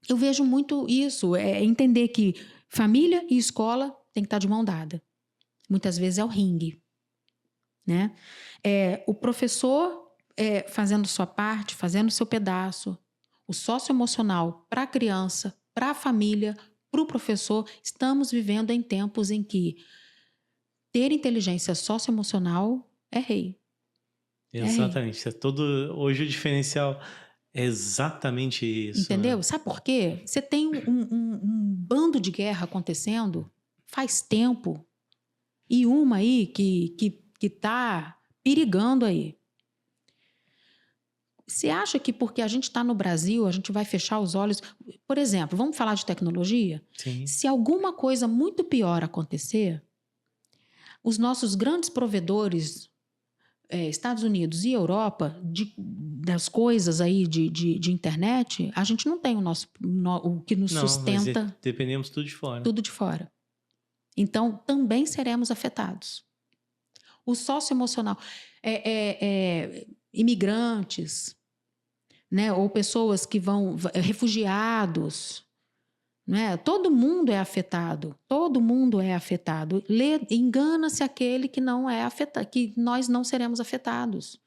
eu vejo muito isso, entender que família e escola tem que estar de mão dada. Muitas vezes é o ringue, né? O professor fazendo sua parte, fazendo seu pedaço, o socioemocional para a criança, para a família, para o professor. Estamos vivendo em tempos em que ter inteligência socioemocional é rei. Exatamente. Hoje o diferencial é exatamente isso. Entendeu? Né? Sabe por quê? Você tem um bando de guerra acontecendo faz tempo e uma aí que tá perigando aí. Você acha que porque a gente está no Brasil, a gente vai fechar os olhos? Por exemplo, vamos falar de tecnologia? Sim. Se alguma coisa muito pior acontecer, os nossos grandes provedores, Estados Unidos e Europa, das coisas aí de internet, a gente não tem o que nos sustenta. Mas dependemos tudo de fora. Tudo de fora. Então, também seremos afetados. O socioemocional. Imigrantes, né? Ou pessoas que vão... refugiados, né? Todo mundo é afetado. Todo mundo é afetado. Engana-se aquele que não é afetado, que nós não seremos afetados.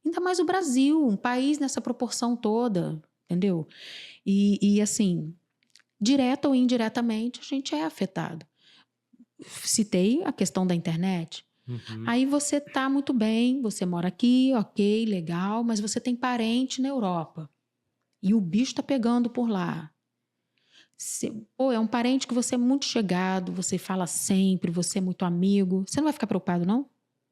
Ainda mais o Brasil, um país nessa proporção toda, entendeu? E assim, direta ou indiretamente, a gente é afetado. Citei a questão da internet. Uhum. Aí você tá muito bem, você mora aqui, ok, legal, mas você tem parente na Europa. E o bicho tá pegando por lá. É um parente que você é muito chegado, você fala sempre, você é muito amigo. Você não vai ficar preocupado, não?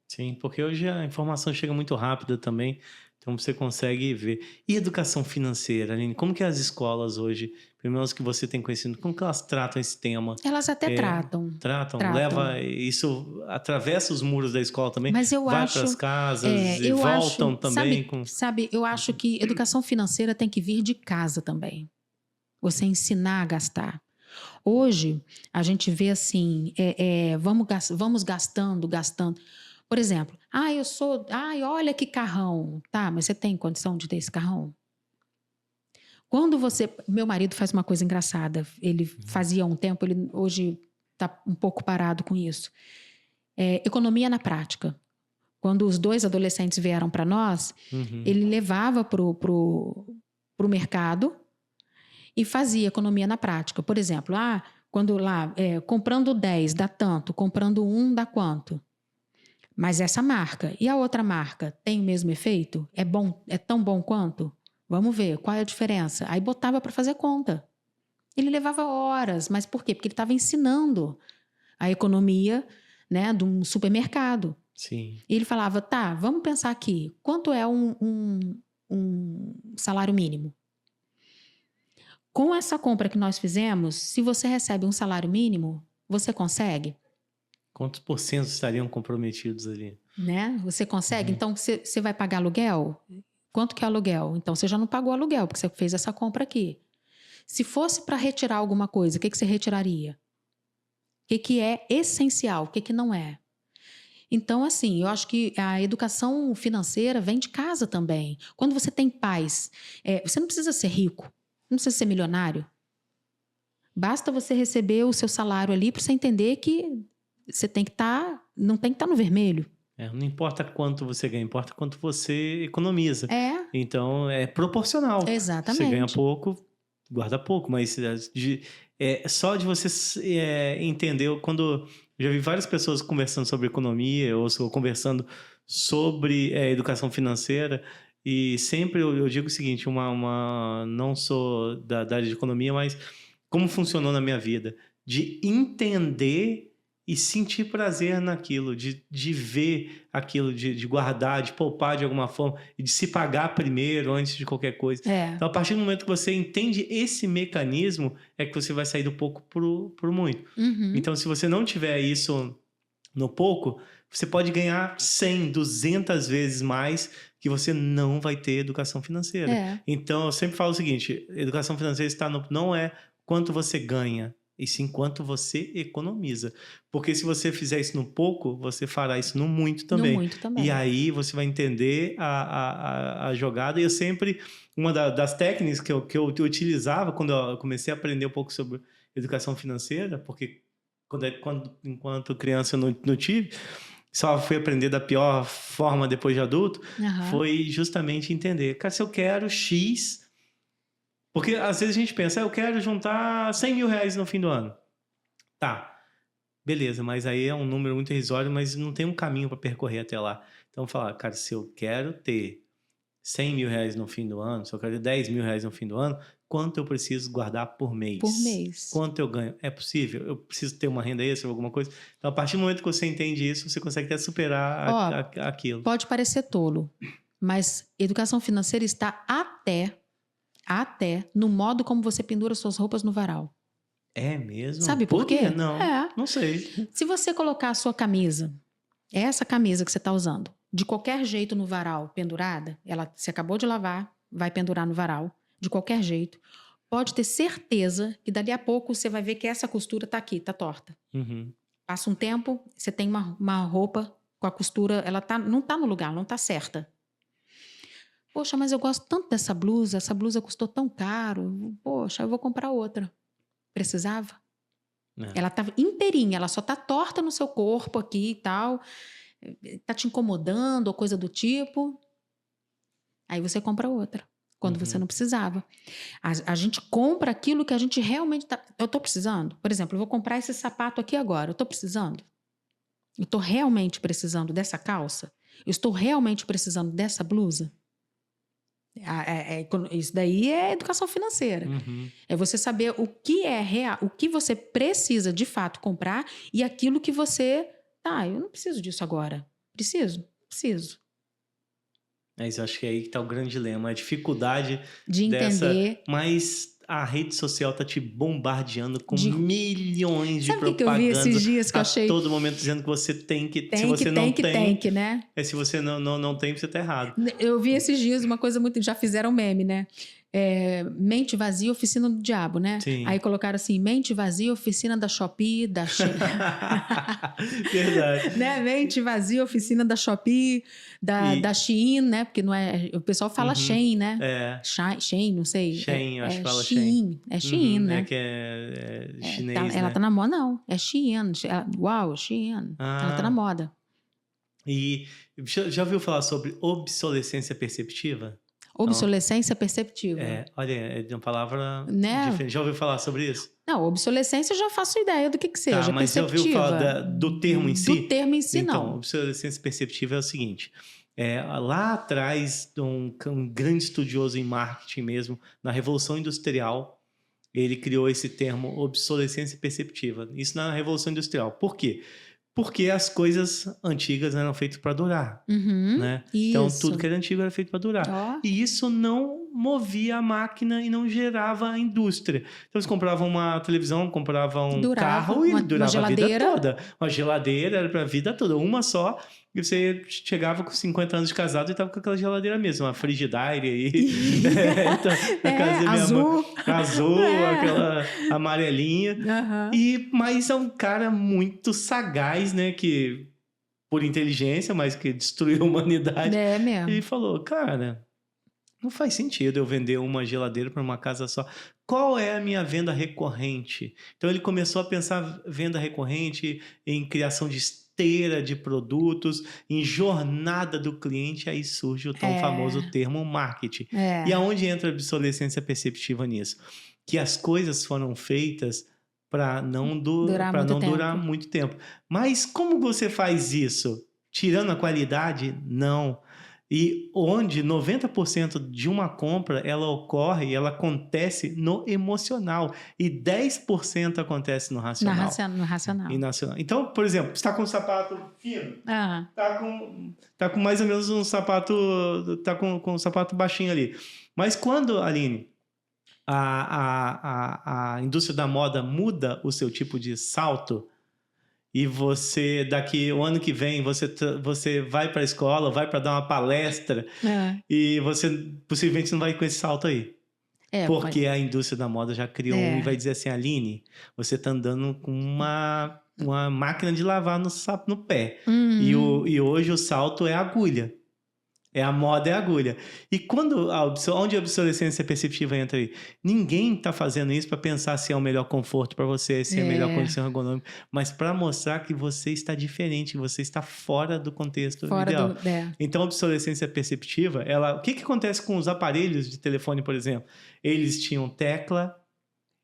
Sim, porque hoje a informação chega muito rápida também, então você consegue ver. E educação financeira, Aline? Como que as escolas hoje, pelo menos que você tem conhecido, como que elas tratam esse tema? Elas até tratam. Tratam? Leva isso, atravessa os muros da escola também? Mas eu vai acho... para as casas e voltam também? Sabe, eu acho que educação financeira tem que vir de casa também. Você ensinar a gastar. Hoje, a gente vê assim, vamos gastando. Por exemplo, olha que carrão. Tá, mas você tem condição de ter esse carrão? Meu marido faz uma coisa engraçada. Ele fazia um tempo, ele hoje está um pouco parado com isso. Economia na prática. Quando os 2 adolescentes vieram para nós, ele levava pro mercado e fazia economia na prática. Por exemplo, quando lá, comprando 10 dá tanto, comprando 1 dá quanto? Mas essa marca e a outra marca tem o mesmo efeito? É tão bom quanto? Vamos ver, qual é a diferença? Aí botava para fazer conta. Ele levava horas, mas por quê? Porque ele estava ensinando a economia, né, de um supermercado. Sim. E ele falava, tá, vamos pensar aqui, quanto é um salário mínimo? Com essa compra que nós fizemos, se você recebe um salário mínimo, você consegue? Quantos % estariam comprometidos ali? Né? Você consegue? Então, você vai pagar aluguel? Quanto que é aluguel? Então, você já não pagou aluguel, porque você fez essa compra aqui. Se fosse para retirar alguma coisa, o que você retiraria? O que é essencial? O que não é? Então, assim, eu acho que a educação financeira vem de casa também. Quando você tem pais, você não precisa ser rico. Não precisa ser milionário. Basta você receber o seu salário ali para você entender que você tem que não tem que estar no vermelho. Não importa quanto você ganha, importa quanto você economiza. Então, é proporcional. Exatamente. Você ganha pouco, guarda pouco. Mas só de você entender... Quando eu já vi várias pessoas conversando sobre economia ou conversando sobre educação financeira... E sempre eu digo o seguinte, não sou da área de economia, mas como funcionou na minha vida? De entender e sentir prazer naquilo, de ver aquilo, de guardar, de poupar de alguma forma, e de se pagar primeiro, antes de qualquer coisa. Então, a partir do momento que você entende esse mecanismo, é que você vai sair do pouco pro muito. Então, se você não tiver isso no pouco, você pode ganhar 100, 200 vezes mais que você não vai ter educação financeira. Então, eu sempre falo o seguinte, educação financeira não é quanto você ganha, e sim quanto você economiza. Porque se você fizer isso no pouco, você fará isso no muito também. No muito também. E aí você vai entender a jogada. E eu sempre... Uma das técnicas que eu utilizava quando eu comecei a aprender um pouco sobre educação financeira, porque enquanto criança eu não tive, só fui aprender da pior forma depois de adulto, foi justamente entender, cara, se eu quero X... Porque às vezes a gente pensa, eu quero juntar 100 mil reais no fim do ano. Tá, beleza, mas aí é um número muito irrisório, mas não tem um caminho para percorrer até lá. Então, falar, cara, se eu quero ter 100 mil reais no fim do ano, se eu quero ter 10 mil reais no fim do ano, quanto eu preciso guardar por mês? Por mês. Quanto eu ganho? É possível? Eu preciso ter uma renda extra, alguma coisa? Então, a partir do momento que você entende isso, você consegue até superar aquilo. Pode parecer tolo, mas educação financeira está até no modo como você pendura suas roupas no varal. É mesmo? Sabe por quê? Não, não sei. Se você colocar a sua camisa, essa camisa que você está usando, de qualquer jeito no varal, pendurada, você acabou de lavar, vai pendurar no varal, de qualquer jeito, pode ter certeza que dali a pouco você vai ver que essa costura está aqui, está torta. Passa um tempo, você tem uma roupa com a costura, ela não está no lugar, não está certa. Poxa, mas eu gosto tanto dessa blusa, essa blusa custou tão caro. Poxa, eu vou comprar outra. Precisava? Ela estava inteirinha, ela só está torta no seu corpo aqui e tal. Está te incomodando ou coisa do tipo. Aí você compra outra, quando você não precisava. A gente compra aquilo que a gente realmente tá... Eu estou precisando. Por exemplo, eu vou comprar esse sapato aqui agora. Eu estou precisando? Eu estou realmente precisando dessa calça? Eu estou realmente precisando dessa blusa? Isso daí é educação financeira. É você saber o que é real, o que você precisa de fato comprar e aquilo que você... eu não preciso disso agora. Preciso. Mas eu acho que aí que tá o grande dilema, a dificuldade de entender. Mas a rede social tá te bombardeando com milhões de propagandas. Sabe o que eu vi esses dias que eu achei? A todo momento dizendo que você tem que... se você não tem, né? Se você não tem, você tá errado. Eu vi esses dias uma coisa muito... Já fizeram meme, né? Mente vazia, oficina do diabo, né? Sim. Aí colocaram assim, mente vazia, oficina da Shopee, da Shein. Verdade. Né? Mente vazia, oficina da Shopee, da Shein, né? Porque não é... O pessoal fala Shein, né? Shein, não sei. Shein, acho que fala Shein. É Shein, né? É que é chinês, ela né? tá na moda, não. É Shein. Uau, Shein. Ela tá na moda. E já ouviu falar sobre obsolescência perceptiva? Obsolescência perceptiva. Olha, é uma palavra né? diferente. Já ouviu falar sobre isso? Não, obsolescência eu já faço ideia do que seja. Mas você ouviu falar do termo em si? Do termo em si, então, não. Obsolescência perceptiva é o seguinte. Lá atrás, um grande estudioso em marketing mesmo, na Revolução Industrial, ele criou esse termo obsolescência perceptiva. Isso na Revolução Industrial. Por quê? Porque as coisas antigas eram feitas para durar, né? Então, tudo que era antigo era feito para durar. E isso não movia a máquina e não gerava a indústria. Então, eles compravam uma televisão, compravam um carro e ele durava a vida toda. Uma geladeira era para a vida toda, uma só. E você chegava com 50 anos de casado e estava com aquela geladeira mesmo, uma Frigidaire aí. Azul, aquela amarelinha. Mas é um cara muito sagaz, né? Que, por inteligência, mas que destruiu a humanidade. É mesmo. E falou, cara, não faz sentido eu vender uma geladeira para uma casa só. Qual é a minha venda recorrente? Então ele começou a pensar venda recorrente em criação de esteira de produtos, em jornada do cliente, aí surge o tão famoso termo marketing. E aonde entra a obsolescência perceptiva nisso? Que as coisas foram feitas para não durar muito tempo. Mas como você faz isso? Tirando a qualidade? Não. E onde 90% de uma compra, ela ocorre, ela acontece no emocional. E 10% acontece no racional. No racional. E nacional. Então, por exemplo, você está com um sapato fino, tá com mais ou menos um sapato, tá com um sapato baixinho ali. Mas quando, Aline, a indústria da moda muda o seu tipo de salto, e você, o ano que vem, você vai para a escola, vai para dar uma palestra, e você possivelmente não vai com esse salto aí. Porque a indústria da moda já criou e vai dizer assim, Aline, você tá andando com uma máquina de lavar no pé. E hoje o salto é agulha. A moda é a agulha. E onde a obsolescência perceptiva entra aí? Ninguém está fazendo isso para pensar se é o melhor conforto para você, se é a melhor condição ergonômica, mas para mostrar que você está diferente, que você está fora do contexto ideal. Então, a obsolescência perceptiva, o que acontece com os aparelhos de telefone, por exemplo? Eles tinham tecla,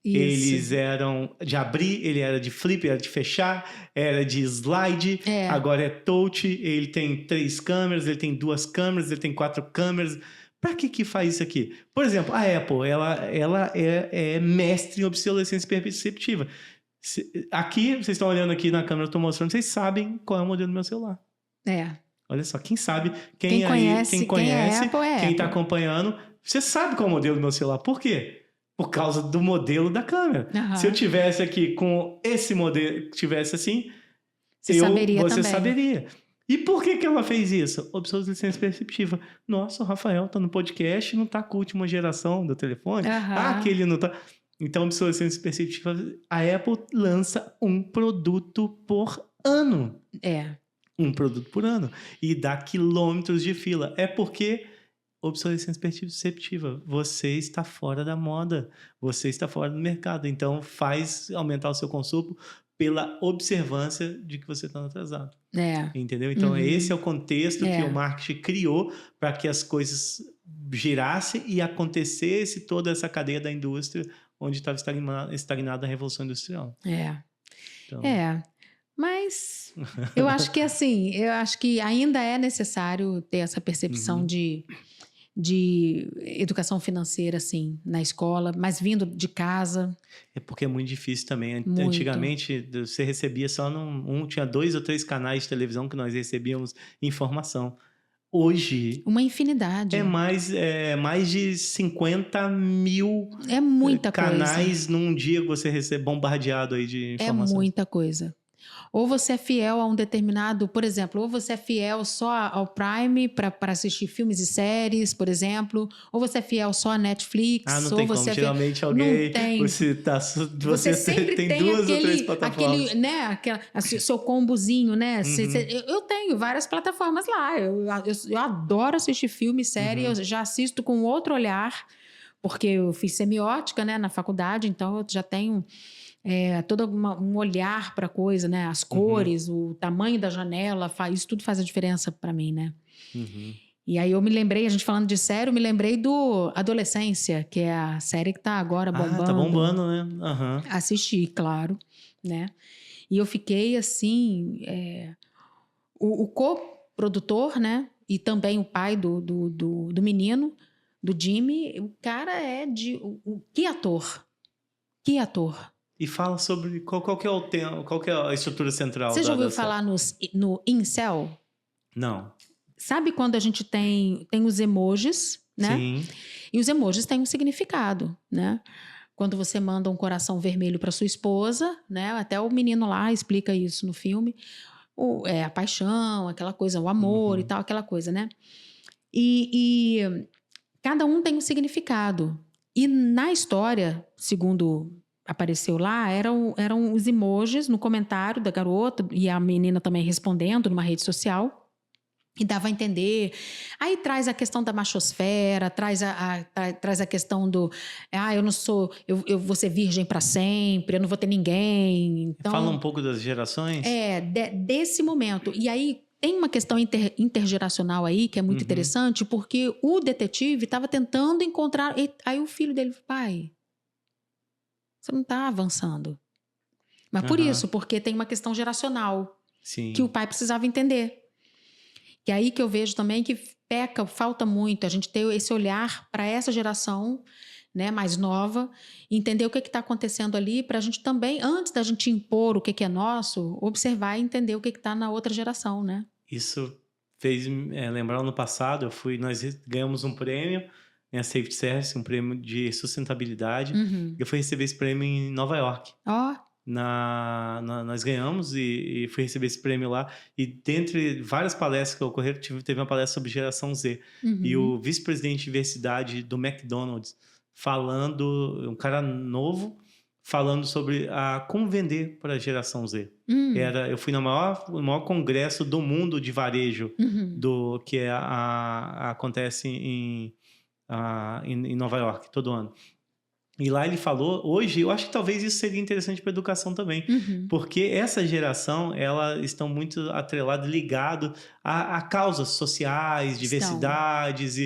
eles eram de abrir, ele era de flip, era de fechar, era de slide, agora é touch, ele tem 3 câmeras, ele tem 2 câmeras, ele tem 4 câmeras. Para que faz isso aqui? Por exemplo, a Apple, ela é mestre em obsolescência perceptiva. Aqui, vocês estão olhando aqui na câmera, eu estou mostrando, vocês sabem qual é o modelo do meu celular. Olha só, quem sabe, quem conhece, quem está acompanhando, você sabe qual é o modelo do meu celular. Por quê? Por causa do modelo da câmera. Se eu tivesse aqui com esse modelo, tivesse assim, você saberia. E por que ela fez isso? Obsolescência perceptiva. Nossa, o Rafael tá no podcast, não tá com a última geração do telefone. Aquele não tá... Então, obsolescência perceptiva, a Apple lança um produto por ano. Um produto por ano. E dá quilômetros de fila. É porque... obsolescência perceptiva. Você está fora da moda. Você está fora do mercado. Então, faz aumentar o seu consumo pela observância de que você está atrasado. Entendeu? Então, esse é o contexto que o marketing criou para que as coisas girassem e acontecesse toda essa cadeia da indústria onde estava estagnada a Revolução Industrial. Então... Mas eu acho que assim, ainda é necessário ter essa percepção de educação financeira, assim, na escola, mas vindo de casa. É porque é muito difícil também. Antigamente, você recebia só tinha 2 ou 3 canais de televisão que nós recebíamos informação. Hoje... uma infinidade. É mais de 50 mil canais num dia que você recebe bombardeado aí de informações. É muita coisa. Ou você é fiel a um determinado, por exemplo, ou você é fiel só ao Prime para assistir filmes e séries, por exemplo, ou você é fiel só à Netflix. Não tem como. Geralmente alguém... Não tem. Você sempre tem 2 ou 3 plataformas. Seu combozinho, né? Eu tenho várias plataformas lá. Eu adoro assistir filme e série. Eu já assisto com outro olhar, porque eu fiz semiótica, né, na faculdade, então eu já tenho... todo um olhar para a coisa, né? As cores, o tamanho da janela, isso tudo faz a diferença para mim, né? E aí eu me lembrei, a gente falando de série, eu me lembrei do Adolescência, que é a série que tá agora bombando. Tá bombando, né? Assisti, claro, né? E eu fiquei assim... O co-produtor, né? E também o pai do menino, do Jimmy, o cara que ator! Que ator! E fala sobre qual que é o tema, qual que é a estrutura central. Você já ouviu falar no incel? Não. Sabe quando a gente tem os emojis, né? Sim. E os emojis têm um significado, né? Quando você manda um coração vermelho para sua esposa, né? Até o menino lá explica isso no filme. A paixão, aquela coisa, o amor e tal, aquela coisa, né? E cada um tem um significado. E na história, segundo... apareceu lá, eram os emojis no comentário da garota e a menina também respondendo numa rede social e dava a entender. Aí traz a questão da machosfera, traz a questão do eu não sou, eu vou ser virgem para sempre, eu não vou ter ninguém. Então, fala um pouco das gerações? Desse momento. E aí tem uma questão intergeracional aí que é muito interessante, porque o detetive estava tentando encontrar, aí o filho dele, pai... você não está avançando. Mas por isso, porque tem uma questão geracional. Sim. Que o pai precisava entender. Que é aí que eu vejo também que falta muito a gente ter esse olhar para essa geração, né, mais nova, entender o que está acontecendo ali, para a gente também, antes da gente impor o que é nosso, observar e entender o que está na outra geração, né? Isso fez lembrar no passado, nós ganhamos um prêmio, a Safety Service, um prêmio de sustentabilidade. Eu fui receber esse prêmio em Nova York. Nós ganhamos e fui receber esse prêmio lá. E dentre várias palestras que ocorreram, teve uma palestra sobre geração Z. E o vice-presidente de diversidade do McDonald's falando, um cara novo, falando sobre como vender para a geração Z. Eu fui no maior congresso do mundo de varejo, que acontece em Nova York, todo ano. E lá ele falou, hoje, eu acho que talvez isso seria interessante para a educação também, porque essa geração, elas estão muito atreladas, ligado a causas sociais, diversidades.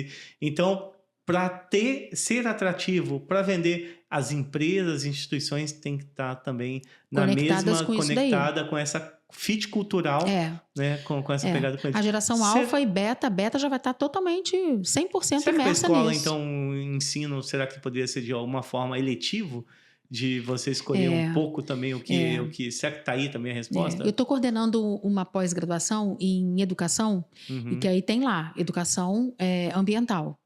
Então, para ser atrativo, para vender, as empresas, as instituições têm que estar também conectada com essa fit cultural, né? Com essa pegada. A geração alfa e beta já vai estar totalmente 100% será imersa que a escola, nisso. então, ensino, será que poderia ser de alguma forma eletivo? De você escolher um pouco também o que... Será que está aí também a resposta? Eu estou coordenando uma pós-graduação em educação, e que aí tem lá, educação ambiental.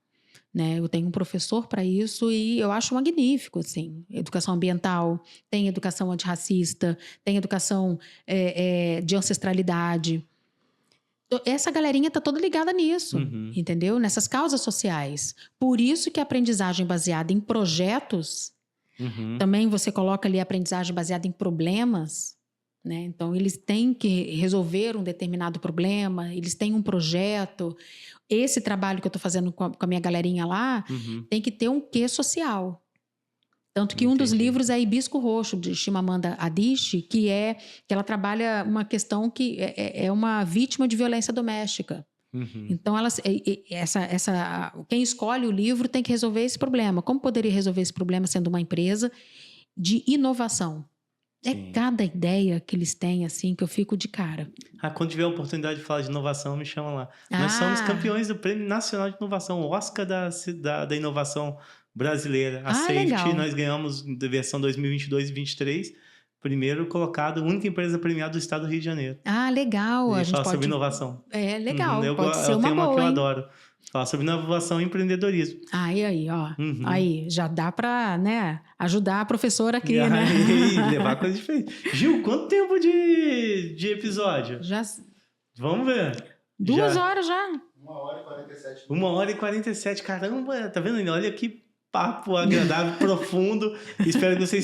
Né? Eu tenho um professor para isso e eu acho magnífico, assim. Educação ambiental, tem educação antirracista, tem educação de ancestralidade. Essa galerinha está toda ligada nisso, entendeu? Nessas causas sociais. Por isso que a aprendizagem baseada em projetos, também você coloca ali a aprendizagem baseada em problemas, né? Então, eles têm que resolver um determinado problema, eles têm um projeto. Esse trabalho que eu estou fazendo com a minha galerinha lá tem que ter um quê social. Tanto que um dos livros é Hibisco Roxo, de Chimamanda Adichie, que ela trabalha uma questão que é uma vítima de violência doméstica. Então, quem escolhe o livro tem que resolver esse problema. Como poderia resolver esse problema sendo uma empresa de inovação? Sim. Cada ideia que eles têm, assim, que eu fico de cara. Quando tiver a oportunidade de falar de inovação, me chama lá. Nós somos campeões do Prêmio Nacional de Inovação, o Oscar da inovação brasileira. A Safety, legal. Nós ganhamos da versão 2022 e 2023, primeiro colocado, única empresa premiada do estado do Rio de Janeiro. Legal. A gente fala sobre inovação. Legal, pode ser uma boa, Eu tenho uma que eu hein? adoro. Fala sobre inovação e empreendedorismo. Aí, ó. Aí, já dá pra, né, ajudar a professora aqui, né? E levar coisa diferente. Gil, quanto tempo de episódio? Vamos ver. 2 horas já. 1h47. 1h47. Caramba, tá vendo? Olha que papo agradável, profundo. Espero que você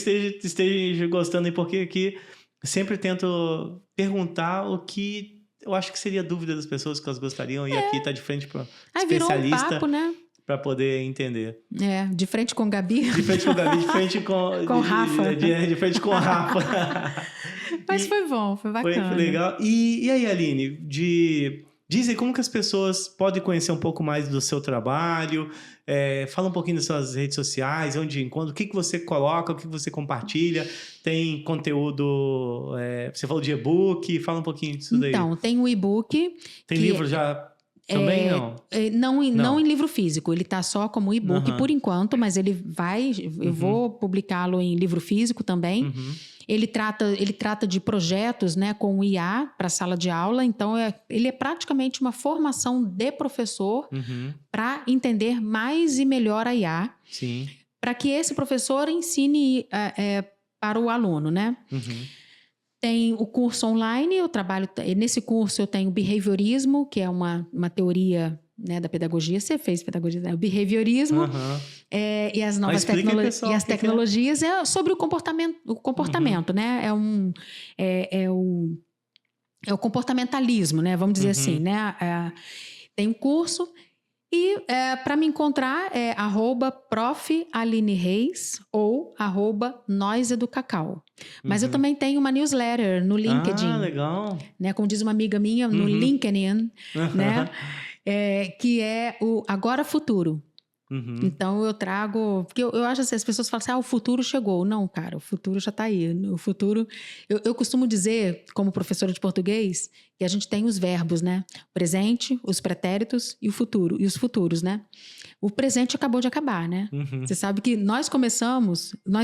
esteja gostando aí, porque aqui sempre tento perguntar o que... Eu acho que seria dúvida das pessoas que elas gostariam. E aqui tá de frente para especialista. Virou um papo, né? Para poder entender. De frente com Gabi. De frente com Gabi, de frente com... com Rafa. De frente com Rafa. Mas foi bom, foi bacana. Foi legal. E aí, Aline, diz aí como que as pessoas podem conhecer um pouco mais do seu trabalho, fala um pouquinho das suas redes sociais, onde encontra, o que você coloca, o que você compartilha, tem conteúdo, você falou de e-book, fala um pouquinho disso daí. Então, tem o e-book. Tem livro já também, não? Não em livro físico, ele tá só como e-book por enquanto, mas ele eu vou publicá-lo em livro físico também. Ele trata de projetos, né, com o IA para sala de aula, então ele é praticamente uma formação de professor para entender mais e melhor a IA, para que esse professor ensine para o aluno, né? Tem o curso online, nesse curso eu tenho behaviorismo, que é uma teoria, né, da pedagogia. Você fez pedagogia, né? O behaviorismo e as novas tecnologias é sobre o comportamento, né? É o comportamentalismo, né? Vamos dizer assim, né? Tem um curso e para me encontrar é @prof Aline Reis ou @noiseducacau. Mas eu também tenho uma newsletter no LinkedIn. Legal. Né? Como diz uma amiga minha, no LinkedIn, né? Que é o Agora Futuro. Então eu trago... Porque eu acho assim, as pessoas falam assim, o futuro chegou. Não, cara, o futuro já está aí. O futuro... Eu costumo dizer, como professora de português, que a gente tem os verbos, né? O presente, os pretéritos e o futuro. E os futuros, né? O presente acabou de acabar, né? Você sabe que nós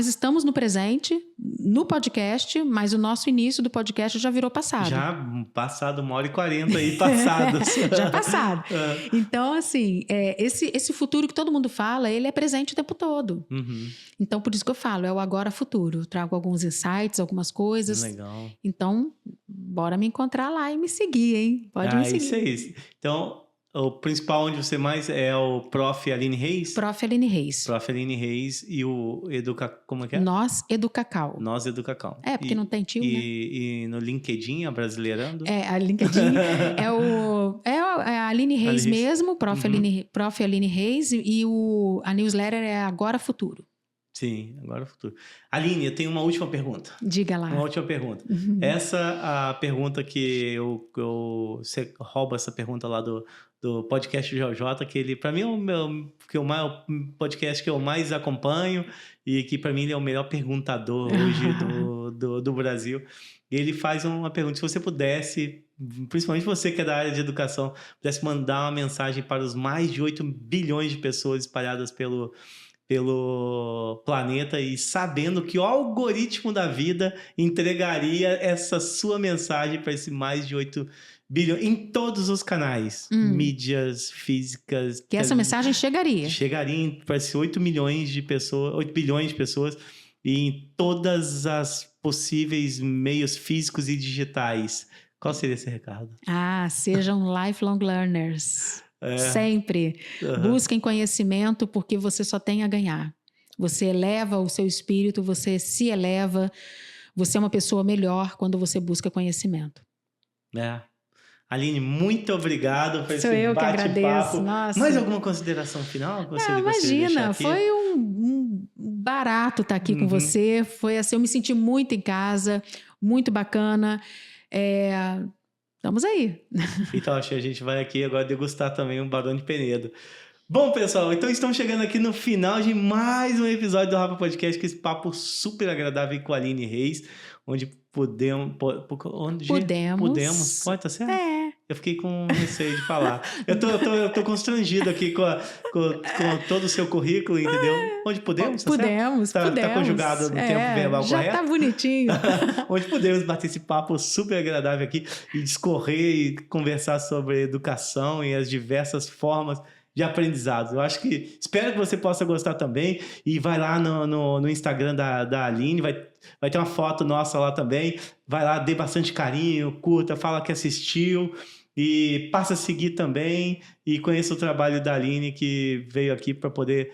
estamos no presente, no podcast, mas o nosso início do podcast já virou passado. Já passado 1h40 aí, passados. Já passado. Então, assim, esse futuro que todo mundo fala, ele é presente o tempo todo. Então, por isso que eu falo, é o agora futuro. Eu trago alguns insights, algumas coisas. Legal. Então, bora me encontrar lá e me seguir, hein? Pode me seguir. Isso é isso. Então... O principal onde você mais é o Prof. Aline Reis? Prof. Aline Reis. Prof. Aline Reis e o como é que é? Nós Educacau. Nós Educacau. Porque não tem tio, né? E no LinkedIn, Abrasileirando? A LinkedIn é a Aline Reis mesmo, Prof. Aline Reis, e a newsletter é Agora Futuro. Sim, Agora Futuro. Aline, eu tenho uma última pergunta. Diga lá. Uma última pergunta. Essa a pergunta que você rouba essa pergunta lá do podcast JJ, que ele, para mim, é o podcast que eu mais acompanho e que, para mim, ele é o melhor perguntador hoje do Brasil. E ele faz uma pergunta: se você pudesse, principalmente você que é da área de educação, pudesse mandar uma mensagem para os mais de 8 bilhões de pessoas espalhadas pelo planeta e sabendo que o algoritmo da vida entregaria essa sua mensagem para esse mais de 8 bilhões em todos os canais, mídias físicas. Que essa mensagem chegaria. Chegaria para esses 8 bilhões de pessoas e em todas as possíveis meios físicos e digitais. Qual seria esse recado? Sejam lifelong learners. Sempre. Busquem conhecimento, porque você só tem a ganhar. Você eleva o seu espírito, você se eleva, você é uma pessoa melhor quando você busca conhecimento. Aline, muito obrigado por esse bate-papo. Sou eu que agradeço. Nossa. Mais alguma consideração final? Imagina, foi um barato estar aqui com você. Foi assim, eu me senti muito em casa, muito bacana. Estamos aí. Então, acho que a gente vai aqui agora degustar também um Barão de Penedo. Bom, pessoal, então estamos chegando aqui no final de mais um episódio do Rafa Podcast, com esse papo super agradável com a Aline Reis, onde podemos... Pode, tá certo? Eu fiquei com receio de falar. Eu tô constrangido aqui com todo o seu currículo, entendeu? Onde podemos, podemos, Tá conjugado no tempo verbal já correto? Já tá bonitinho. Onde podemos bater esse papo super agradável aqui e discorrer e conversar sobre educação e as diversas formas de aprendizado. Eu acho que... Espero que você possa gostar também. E vai lá no Instagram da Aline, vai ter uma foto nossa lá também. Vai lá, dê bastante carinho, curta, fala que assistiu. E passa a seguir também e conheça o trabalho da Aline, que veio aqui para poder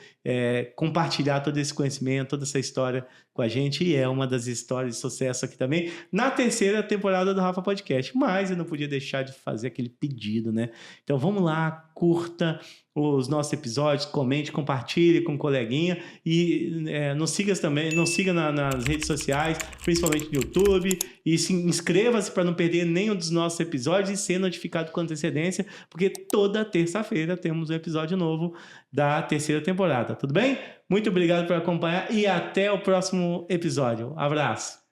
compartilhar todo esse conhecimento, toda essa história com a gente, e é uma das histórias de sucesso aqui também na terceira temporada do Rafa Podcast. Mas eu não podia deixar de fazer aquele pedido, né? Então vamos lá, curta os nossos episódios, comente, compartilhe com um coleguinha e nos siga também, nas redes sociais, principalmente no YouTube, e inscreva-se para não perder nenhum dos nossos episódios e ser notificado com antecedência, porque toda terça-feira temos um episódio novo da terceira temporada, tudo bem? Muito obrigado por acompanhar e até o próximo episódio. Abraço!